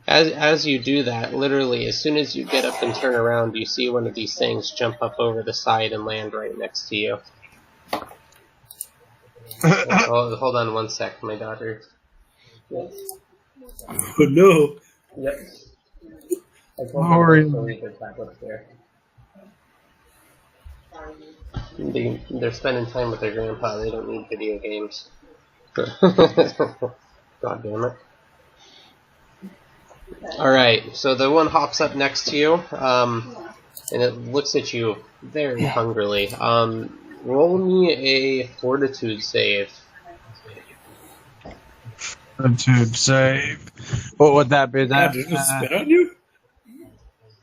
as you do that, literally as soon as you get up and turn around, you see one of these things jump up over the side and land right next to you. Hold on one sec, my daughter. Oh no! Yep. They're spending time with their grandpa. They don't need video games. God damn it. Alright, so the one hops up next to you, and it looks at you very hungrily. Roll me a fortitude save. Fortitude save. What would that be? That Did it spit on you?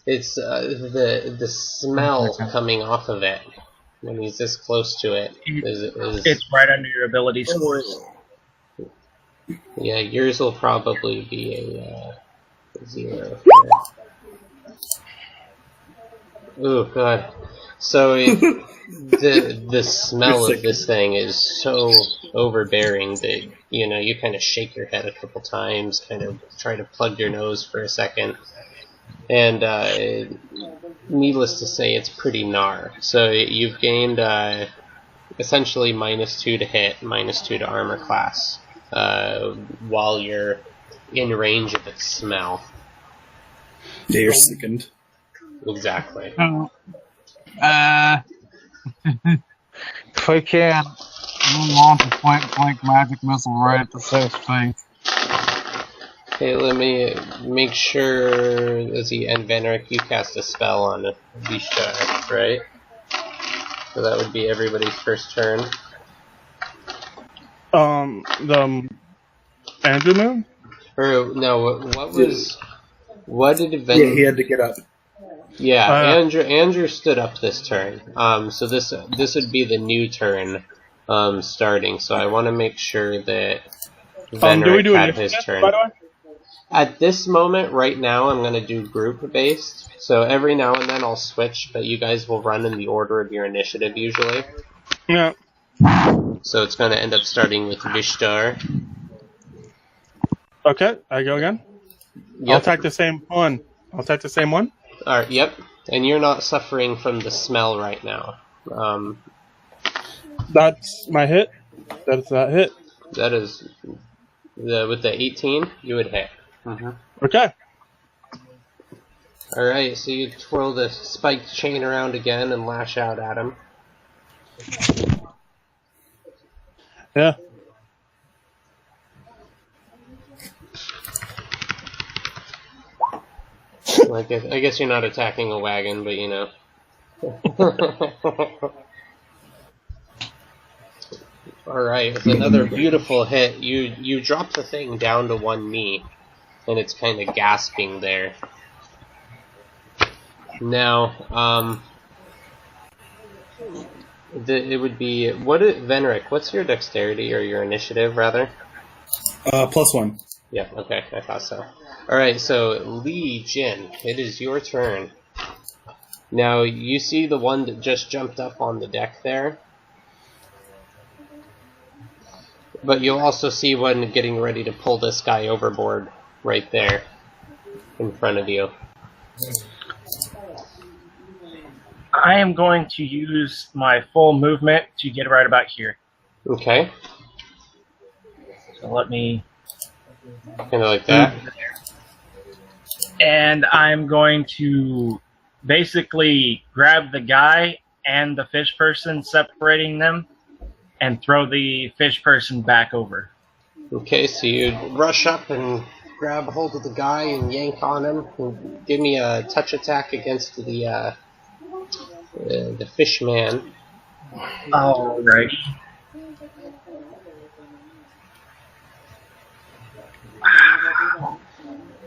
It's the smell coming off of it when he's this close to it. It's right under your ability scores. Yeah, yours will probably be a 0. Oh god. So the smell of this thing is so overbearing that you kind of shake your head a couple times, kind of try to plug your nose for a second, and needless to say, it's pretty gnar. So you've gained essentially -2 to hit, -2 to armor class, while you're in range of its smell. Yeah, you're sickened. Exactly. If I can, move on to point magic missile right at the safe face. Okay, let me make sure. And Venric, you cast a spell on Vishta, right? So that would be everybody's first turn. The Andrew Moon? Or no, what did Venric? Yeah, he had to get up. Yeah, Andrew stood up this turn. So this would be the new turn, starting. So I want to make sure that Venric had his turn. By the way? At this moment, right now, I'm going to do group-based. So every now and then I'll switch, but you guys will run in the order of your initiative usually. Yeah. So it's going to end up starting with Vishtar. Okay, I go again. Yep. I'll attack the same one. Alright, yep. And you're not suffering from the smell right now. That's my hit. That's that hit. That is... with the 18, you would hit. Okay. Alright, so you twirl the spiked chain around again and lash out at him. Yeah. I guess you're not attacking a wagon, but Alright, it's another beautiful hit. You drop the thing down to one knee, and it's kind of gasping there. Now, it would be... Venric, what's your dexterity, or your initiative, rather? +1. Yeah, okay, I thought so. Alright, so Li Jin, it is your turn. Now, you see the one that just jumped up on the deck there? But you'll also see one getting ready to pull this guy overboard right there in front of you. I am going to use my full movement to get right about here. Okay. So let me... Kind of like that. And I'm going to basically grab the guy and the fish person, separating them, and throw the fish person back over. Okay, so you rush up and grab hold of the guy and yank on him. And give me a touch attack against the fish man. Alright.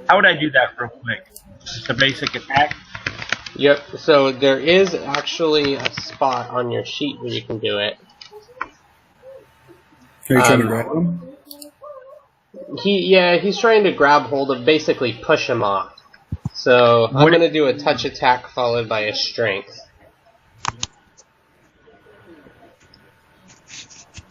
How would I do that real quick? Just a basic attack? Yep, so there is actually a spot on your sheet where you can do it. Are you trying to grab him? He's trying to grab hold of, basically push him off. So I'm going to do a touch attack followed by a strength.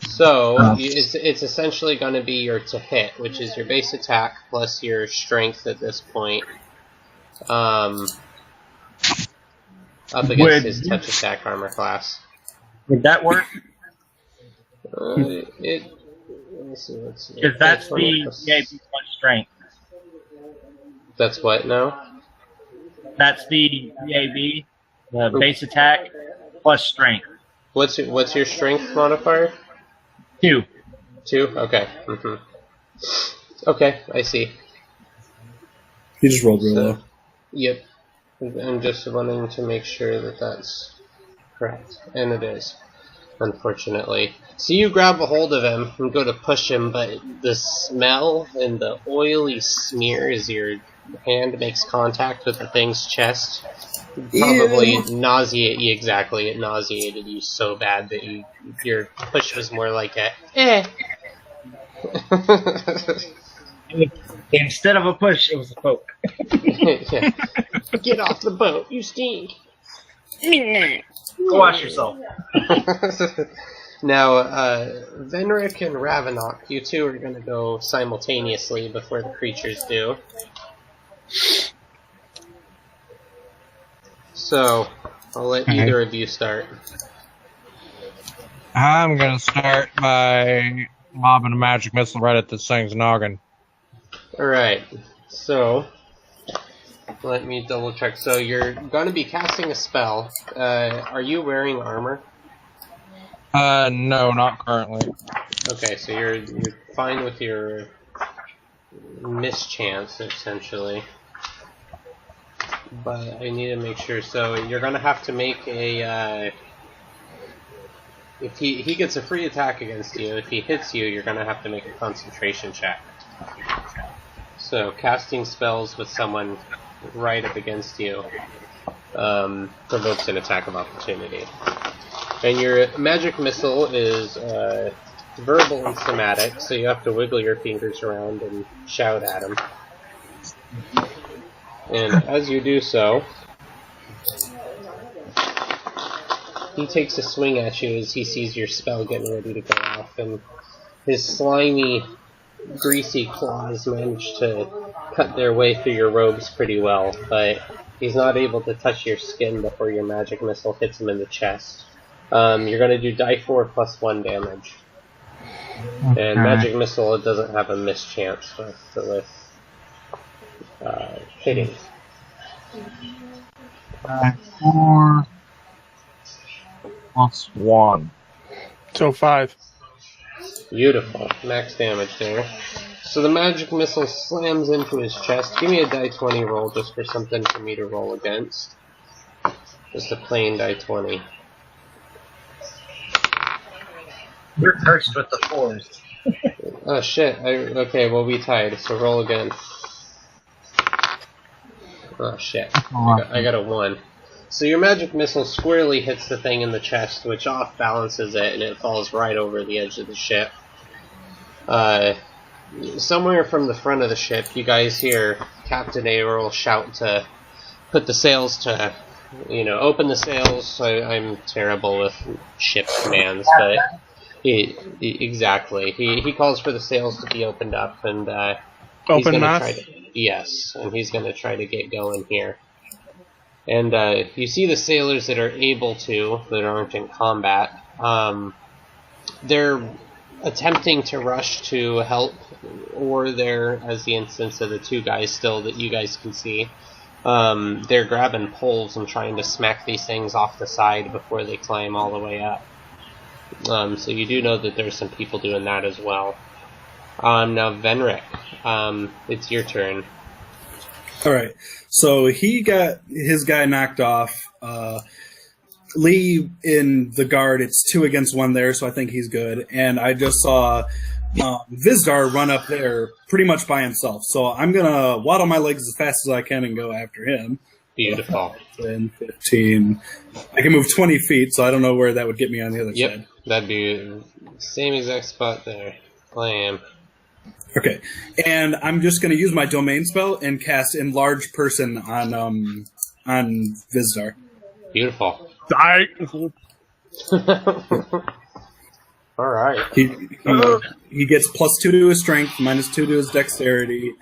So it's essentially going to be your to hit, which is your base attack plus your strength at this point. Up against his touch attack armor class. Would that work? Let me see, let's see. Because that's the DAB plus strength. That's what now? That's the DAB, the base attack, plus strength. What's your strength modifier? 2. 2? Okay. Mm-hmm. Okay, I see. He just rolled real low. Yep. I'm just wanting to make sure that that's correct. And it is, unfortunately. So you grab a hold of him and go to push him, but the smell and the oily smear as your hand makes contact with the thing's chest probably nauseate you. Exactly, it nauseated you so bad that your push was more like a Instead of a push, it was a poke. Yeah. Get off the boat, you stink. Go wash yourself. Now, Venric and Ravenok, you two are going to go simultaneously before the creatures do. So, I'll let either of you start. I'm gonna start by lobbing a magic missile right at this thing's noggin. Alright, so let me double check. So you're going to be casting a spell. Are you wearing armor? No, not currently. Okay, so you're fine with your mischance, essentially. But I need to make sure. So you're going to have to make a... if he gets a free attack against you, if he hits you, you're going to have to make a concentration check. So casting spells with someone right up against you provokes an attack of opportunity. And your magic missile is verbal and somatic, so you have to wiggle your fingers around and shout at him. And as you do so, he takes a swing at you as he sees your spell getting ready to go off, and his slimy, greasy claws manage to cut their way through your robes pretty well, but he's not able to touch your skin before your magic missile hits him in the chest. You're going to do die 4 plus 1 damage. And magic missile, it doesn't have a mischance with hitting. 4 plus 1. So 5. Beautiful. Max damage there. So the magic missile slams into his chest. Give me a die 20 roll just for something for me to roll against. Just a plain die 20. You're cursed with the 4s. Oh shit. Okay, well we tied, so roll again. Oh shit. I got a 1. So your magic missile squarely hits the thing in the chest, which off balances it, and it falls right over the edge of the ship. Somewhere from the front of the ship, you guys hear Captain Aerol shout to put the sails to, open the sails. I'm terrible with ship commands, but Exactly. He calls for the sails to be opened up, and he's Open going to mass? try to... Yes, and he's going to try to get going here. And you see the sailors that are able to, that aren't in combat. They're attempting to rush to help, or they're, as the instance of the two guys still that you guys can see, they're grabbing poles and trying to smack these things off the side before they climb all the way up. So you do know that there's some people doing that as well. Now Venric, it's your turn. Alright, so he got his guy knocked off. Lee in the guard, it's 2 against 1 there, so I think he's good. And I just saw Vizdar run up there pretty much by himself. So I'm going to waddle my legs as fast as I can and go after him. Beautiful. 10, 15. I can move 20 feet, so I don't know where that would get me on the other side. Yep, that'd be same exact spot there. Clam. Okay, and I'm just going to use my domain spell and cast Enlarge Person on Vizdar. Beautiful. Die. All right. He gets +2 to his strength, -2 to his dexterity,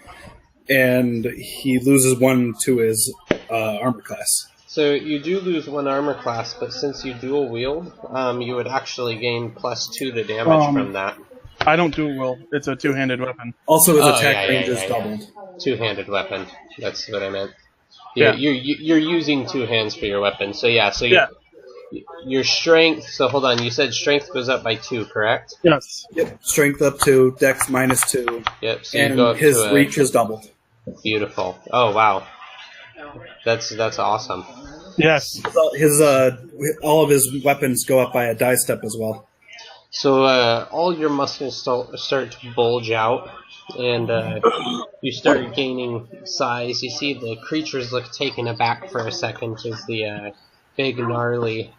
and he loses 1 to his armor class. So you do lose 1 armor class, but since you dual wield, you would actually gain +2 to damage from that. I don't dual wield. It's a two-handed weapon. Also, his attack range is doubled. Two-handed weapon. That's what I meant. Yeah. You're using 2 hands for your weapon. So yeah. So Yeah. your strength. So hold on. You said strength goes up by 2, correct? Yes. Yep. Strength up 2, dex -2. Yep. So you And go up his to reach is doubled. Beautiful. Oh wow. That's awesome. Yes. So his all of his weapons go up by a die step as well. So all your muscles start to bulge out, and you start gaining size. You see the creatures look taken aback for a second as the big, gnarly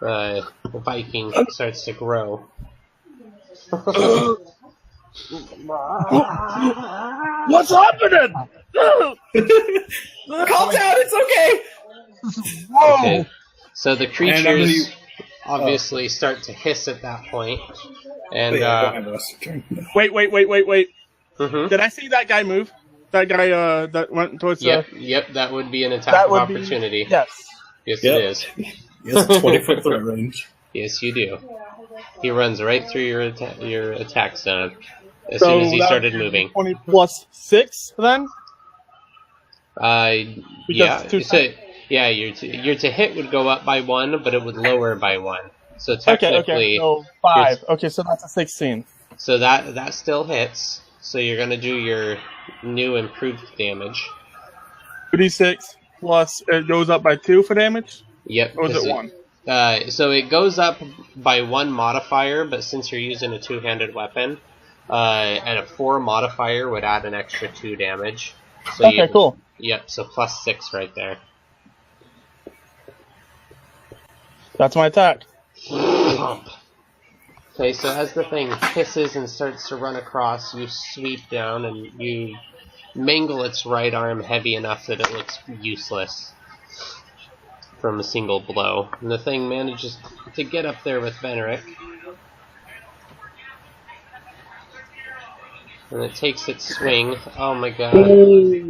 Viking starts to grow. What's happening? Calm down, it's okay! Whoa! Okay. So the creatures obviously start to hiss at that point, and Wait. mhm. Did I see that guy move? That guy that went towards Yep, that would be an attack that of would opportunity. Yes. Yes, Yep. it is. He has a 20-foot threat range. Yes, you do. He runs right through your attack zone as So soon as he that started would be moving. 20 plus 6 then? Yeah. two So yeah, your to hit would go up by 1, but it would lower by 1. So technically, Okay. So 5. Okay, so that's a 16. so that still hits. So you're gonna do your new improved damage. 2d6 plus it goes up by 2 for damage? Yep. Or is it 1? So it goes up by 1 modifier, but since you're using a 2-handed weapon, and a 4 modifier would add an extra 2 damage. So Okay, cool. Yep, so +6 right there. That's my attack. Okay, so as the thing hisses and starts to run across, you sweep down and you mangle its right arm heavy enough that it looks useless from a single blow. And the thing manages to get up there with Venric. And it takes its swing. Oh my god.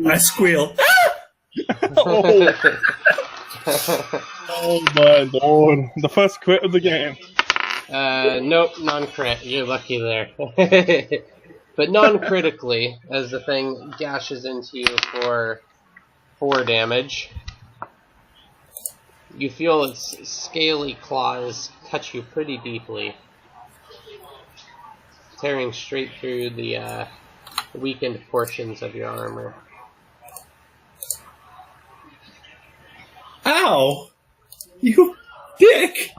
I squeal. Oh my lord. The first crit of the game. Nope, non-crit. You're lucky there. But non-critically, as the thing gashes into you for 4 damage, you feel its scaly claws cut you pretty deeply, tearing straight through the weakened portions of your armor. Ow! You dick!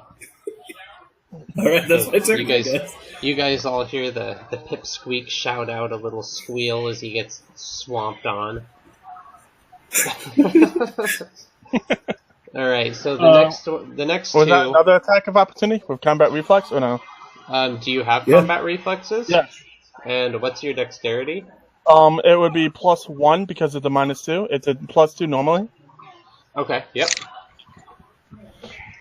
Alright, that's my turn. You guys all hear the pipsqueak shout out a little squeal as he gets swamped on. Alright, so the next Was two... that another attack of opportunity with combat reflex or no? Do you have combat reflexes? Yes. And what's your dexterity? It would be +1 because of the -2. It's a +2 normally. Okay, yep.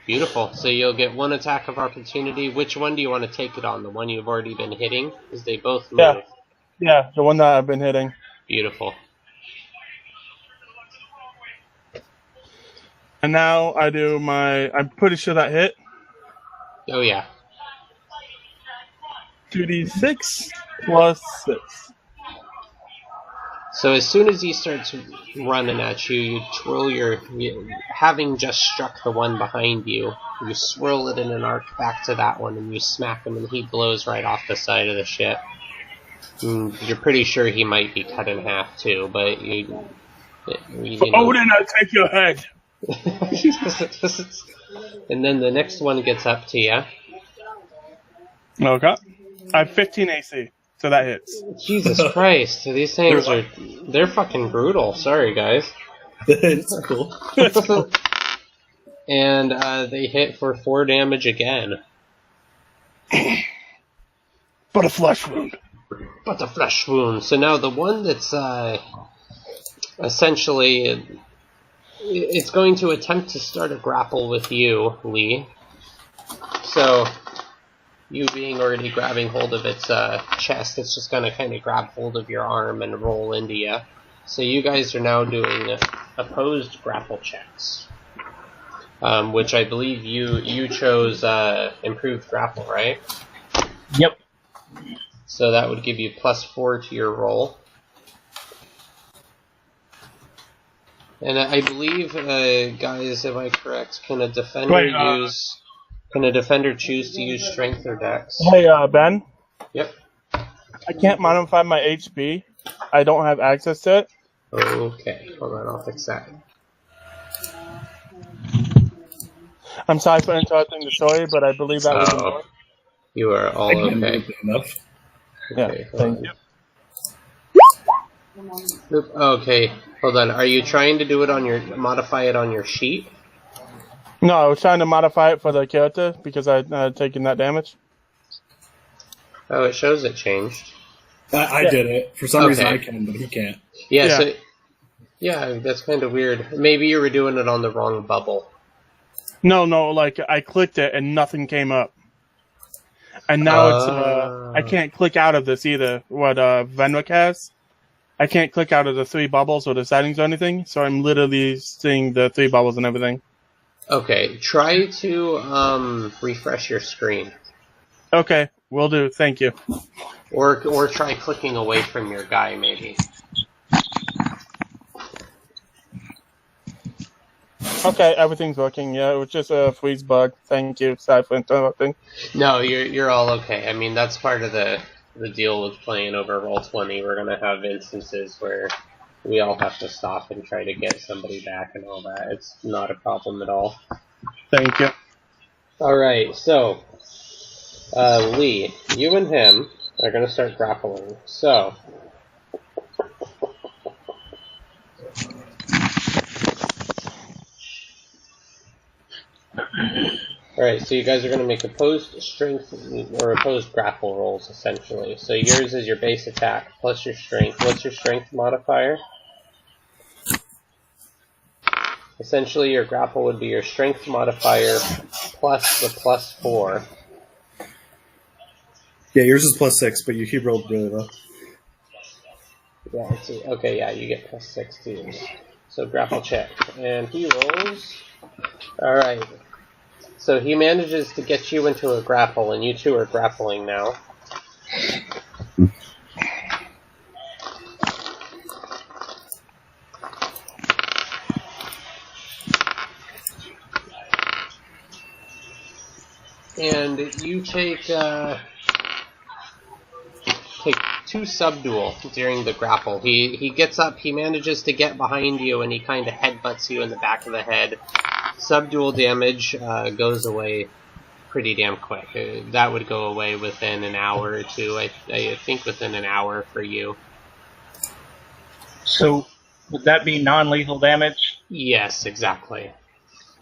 Beautiful. So you'll get one attack of opportunity. Which one do you want to take it on? The one you've already been hitting? Because they both move. Yeah, the one that I've been hitting. Beautiful. And now I do my... I'm pretty sure that hit. Oh, yeah. 2d6 plus 6. So as soon as he starts running at you, you twirl having just struck the one behind you, you swirl it in an arc back to that one, and you smack him, and he blows right off the side of the ship. You're pretty sure he might be cut in half too, but you know. Odin, I take your head. And then the next one gets up to you. Okay. I have 15 AC, so that hits. Jesus Christ, these things they're fucking brutal. Sorry, guys. It's cool. And they hit for 4 damage again. But a flesh wound. But the flesh wound. So now the one that's essentially... It's going to attempt to start a grapple with you, Lee. So... You being already grabbing hold of its chest, it's just going to kind of grab hold of your arm and roll into you. So you guys are now doing opposed grapple checks. Which I believe you chose improved grapple, right? Yep. So that would give you +4 to your roll. And I believe, guys, am I correct, can a defender Can a defender choose to use strength or dex? Hey, Ben? Yep. I can't modify my HP. I don't have access to it. Okay, hold on, I'll fix that. I'm sorry for interrupting the story, but I believe that was important. You are all okay. Enough. Okay, Yeah, thank you. Okay, hold on. Are you trying to do it modify it on your sheet? No, I was trying to modify it for the character because I had taken that damage. Oh, it shows it changed. I did it. For some reason I can, but he can't. Yeah. That's kind of weird. Maybe you were doing it on the wrong bubble. No, like I clicked it and nothing came up. And now it's I can't click out of this either. What Venric has, I can't click out of the 3 bubbles or the settings or anything. So I'm literally seeing the 3 bubbles and everything. Okay, try to refresh your screen. Okay, will do. Thank you. Or try clicking away from your guy, maybe. Okay, everything's working. Yeah, it was just a freeze bug. Thank you. Sorry for interrupting. No, you're all okay. I mean, that's part of the deal with playing over Roll20. We're gonna have instances where we all have to stop and try to get somebody back and all that. It's not a problem at all. Thank you. Alright, so, Lee, you and him are going to start grappling. So, alright, so you guys are going to make opposed strength or opposed grapple rolls, essentially. So yours is your base attack plus your strength. What's your strength modifier? Essentially, your grapple would be your strength modifier plus the +4. Yeah, yours is +6, but you keep rolled really low. Yeah, okay, yeah, you get +6 to yours. So grapple check. And he rolls. Alright. So he manages to get you into a grapple, and you two are grappling now. And you take 2 subdual during the grapple. He gets up, he manages to get behind you, and he kind of headbutts you in the back of the head. Subdual damage goes away pretty damn quick. That would go away within an hour or 2. I think within an hour for you. So, would that be non-lethal damage? Yes, exactly.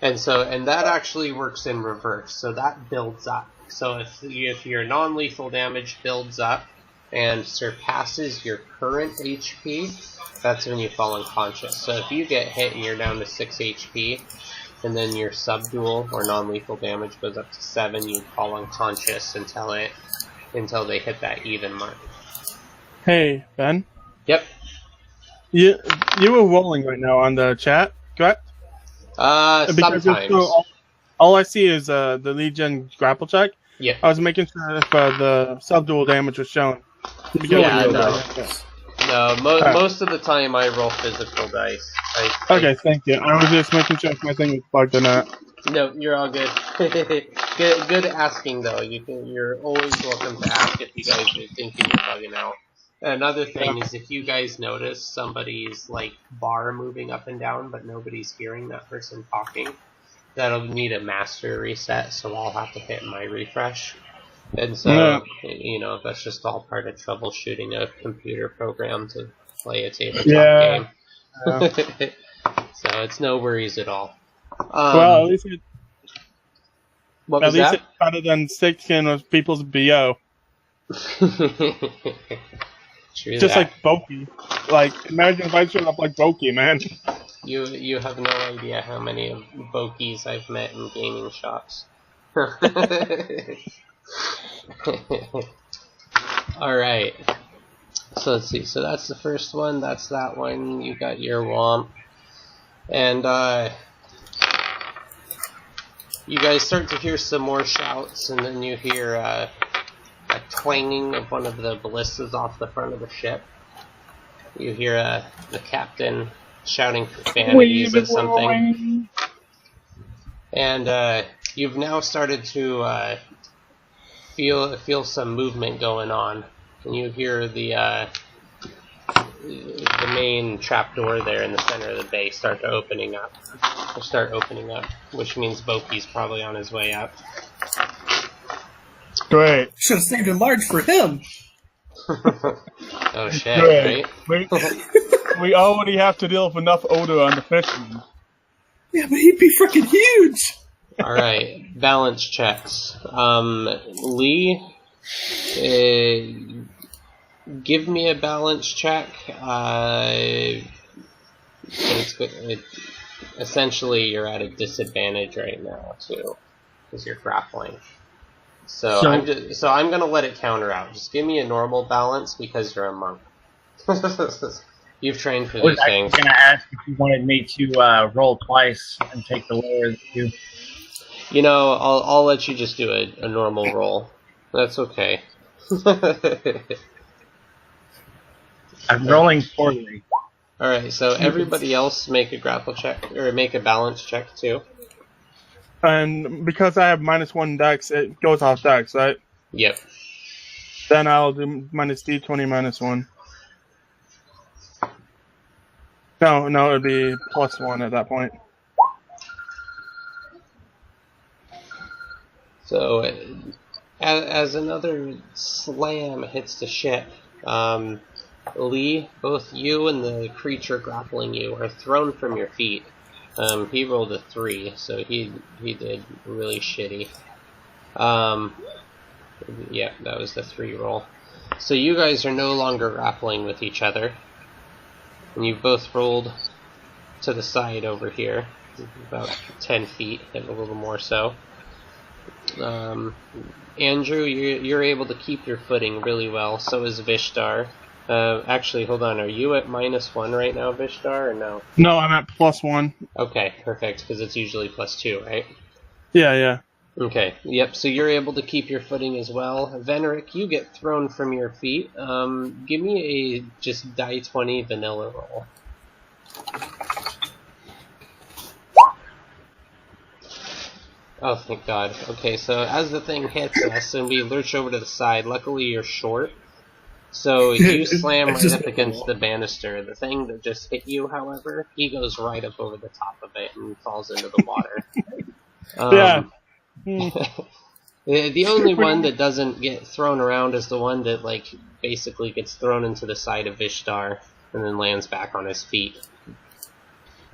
And that actually works in reverse, so that builds up. So if your non-lethal damage builds up and surpasses your current HP, that's when you fall unconscious. So if you get hit and you're down to 6 HP, and then your subdual or non-lethal damage goes up to 7. You fall unconscious until they hit that even mark. Hey, Ben. Yep. You were rolling right now on the chat, correct? Sometimes. All I see is the Legion grapple check. Yeah. I was making sure if the subdual damage was shown. Yeah, most of the time I roll physical dice. Okay, thank you. I was just making sure if my thing was plugged or not. No, you're all good. good asking though. You're always welcome to ask if you guys are thinking you're bugging out. Another thing is if you guys notice somebody's like bar moving up and down, but nobody's hearing that person talking, that'll need a master reset. So I'll have to hit my refresh. And so, that's just all part of troubleshooting a computer program to play a tabletop game. Yeah. So it's no worries at all. Well, at least it's better than sticking with people's BO. True just that. like Boki. Like, imagine if I showed up like Boki, man. You have no idea how many of Bokies I've met in gaming shops. Alright. So let's see. So that's the first one. That's that one. You got your womp. And you guys start to hear some more shouts, and then you hear a twanging of one of the ballistas off the front of the ship. You hear the captain shouting profanities at something. And you've now started to feel some movement going on, and you hear the main trapdoor there in the center of the bay start opening up, which means Boki's probably on his way up. Great. Should have saved it large for him. Oh shit! Great. Right? We already have to deal with enough odor on the fisherman. Yeah, but he'd be freaking huge. Alright, balance checks. Lee, give me a balance check. Essentially, you're at a disadvantage right now, too, because you're grappling. So I'm gonna let it counter out. Just give me a normal balance because you're a monk. You've trained for these things. I was gonna ask if you wanted me to roll twice and take the lower of the two. You know, I'll let you just do a normal roll. That's okay. I'm rolling poorly. Alright, so everybody else make a grapple check, or make a balance check too. And because I have -1 dex, it goes off dex, right? Yep. Then I'll do minus D20 -1. No, it'd be +1 at that point. So, as another slam hits the ship, Lee, both you and the creature grappling you are thrown from your feet. He rolled a 3, so he did really shitty. Yeah, that was the 3 roll. So you guys are no longer grappling with each other, and you've both rolled to the side over here, about 10 feet, and a little more so. Andrew, you're able to keep your footing really well, so is Vishtar. Actually, hold on, are you at -1 right now, Vishtar, or no? No, I'm at +1. Okay, perfect, because it's usually +2, right? Yeah. Okay, yep, so you're able to keep your footing as well. Venric, you get thrown from your feet. Give me a just die 20 vanilla roll. Oh, thank God. Okay, so as the thing hits us and we lurch over to the side, luckily you're short, so you slam right up against the banister. The thing that just hit you, however, he goes right up over the top of it and falls into the water. Yeah. The only one that doesn't get thrown around is the one that, like, basically gets thrown into the side of Vishtar and then lands back on his feet.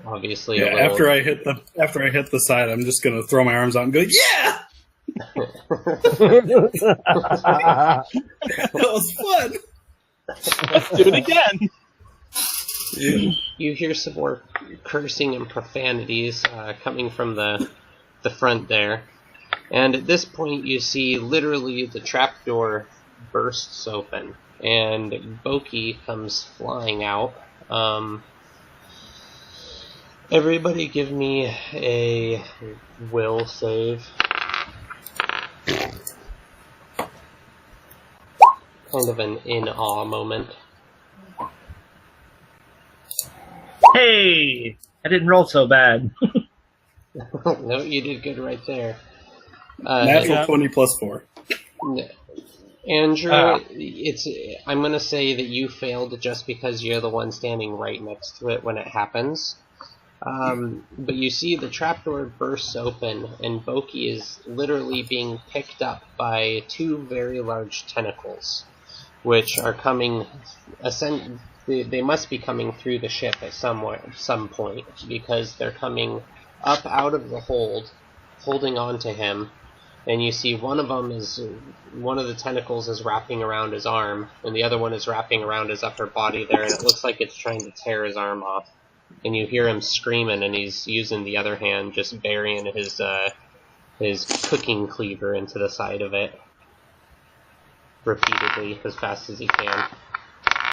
Obviously, yeah. After I hit the side, I'm just gonna throw my arms out and go, yeah. That was fun. Let's do it again. You hear some more cursing and profanities coming from the front there. And at this point, you see literally the trapdoor bursts open, and Boki comes flying out. Everybody give me a will save. Kind of an in-awe moment. Hey! I didn't roll so bad. No, you did good right there. Natural 20 plus 4. Andrew, I'm going to say that you failed just because you're the one standing right next to it when it happens. But you see the trapdoor bursts open, and Boki is literally being picked up by 2 very large tentacles, which are coming. They must be coming through the ship at some point, because they're coming up out of the hold, holding on to him. And you see one of the tentacles is wrapping around his arm, and the other one is wrapping around his upper body there, and it looks like it's trying to tear his arm off. And you hear him screaming, and he's using the other hand, just burying his cooking cleaver into the side of it repeatedly, as fast as he can.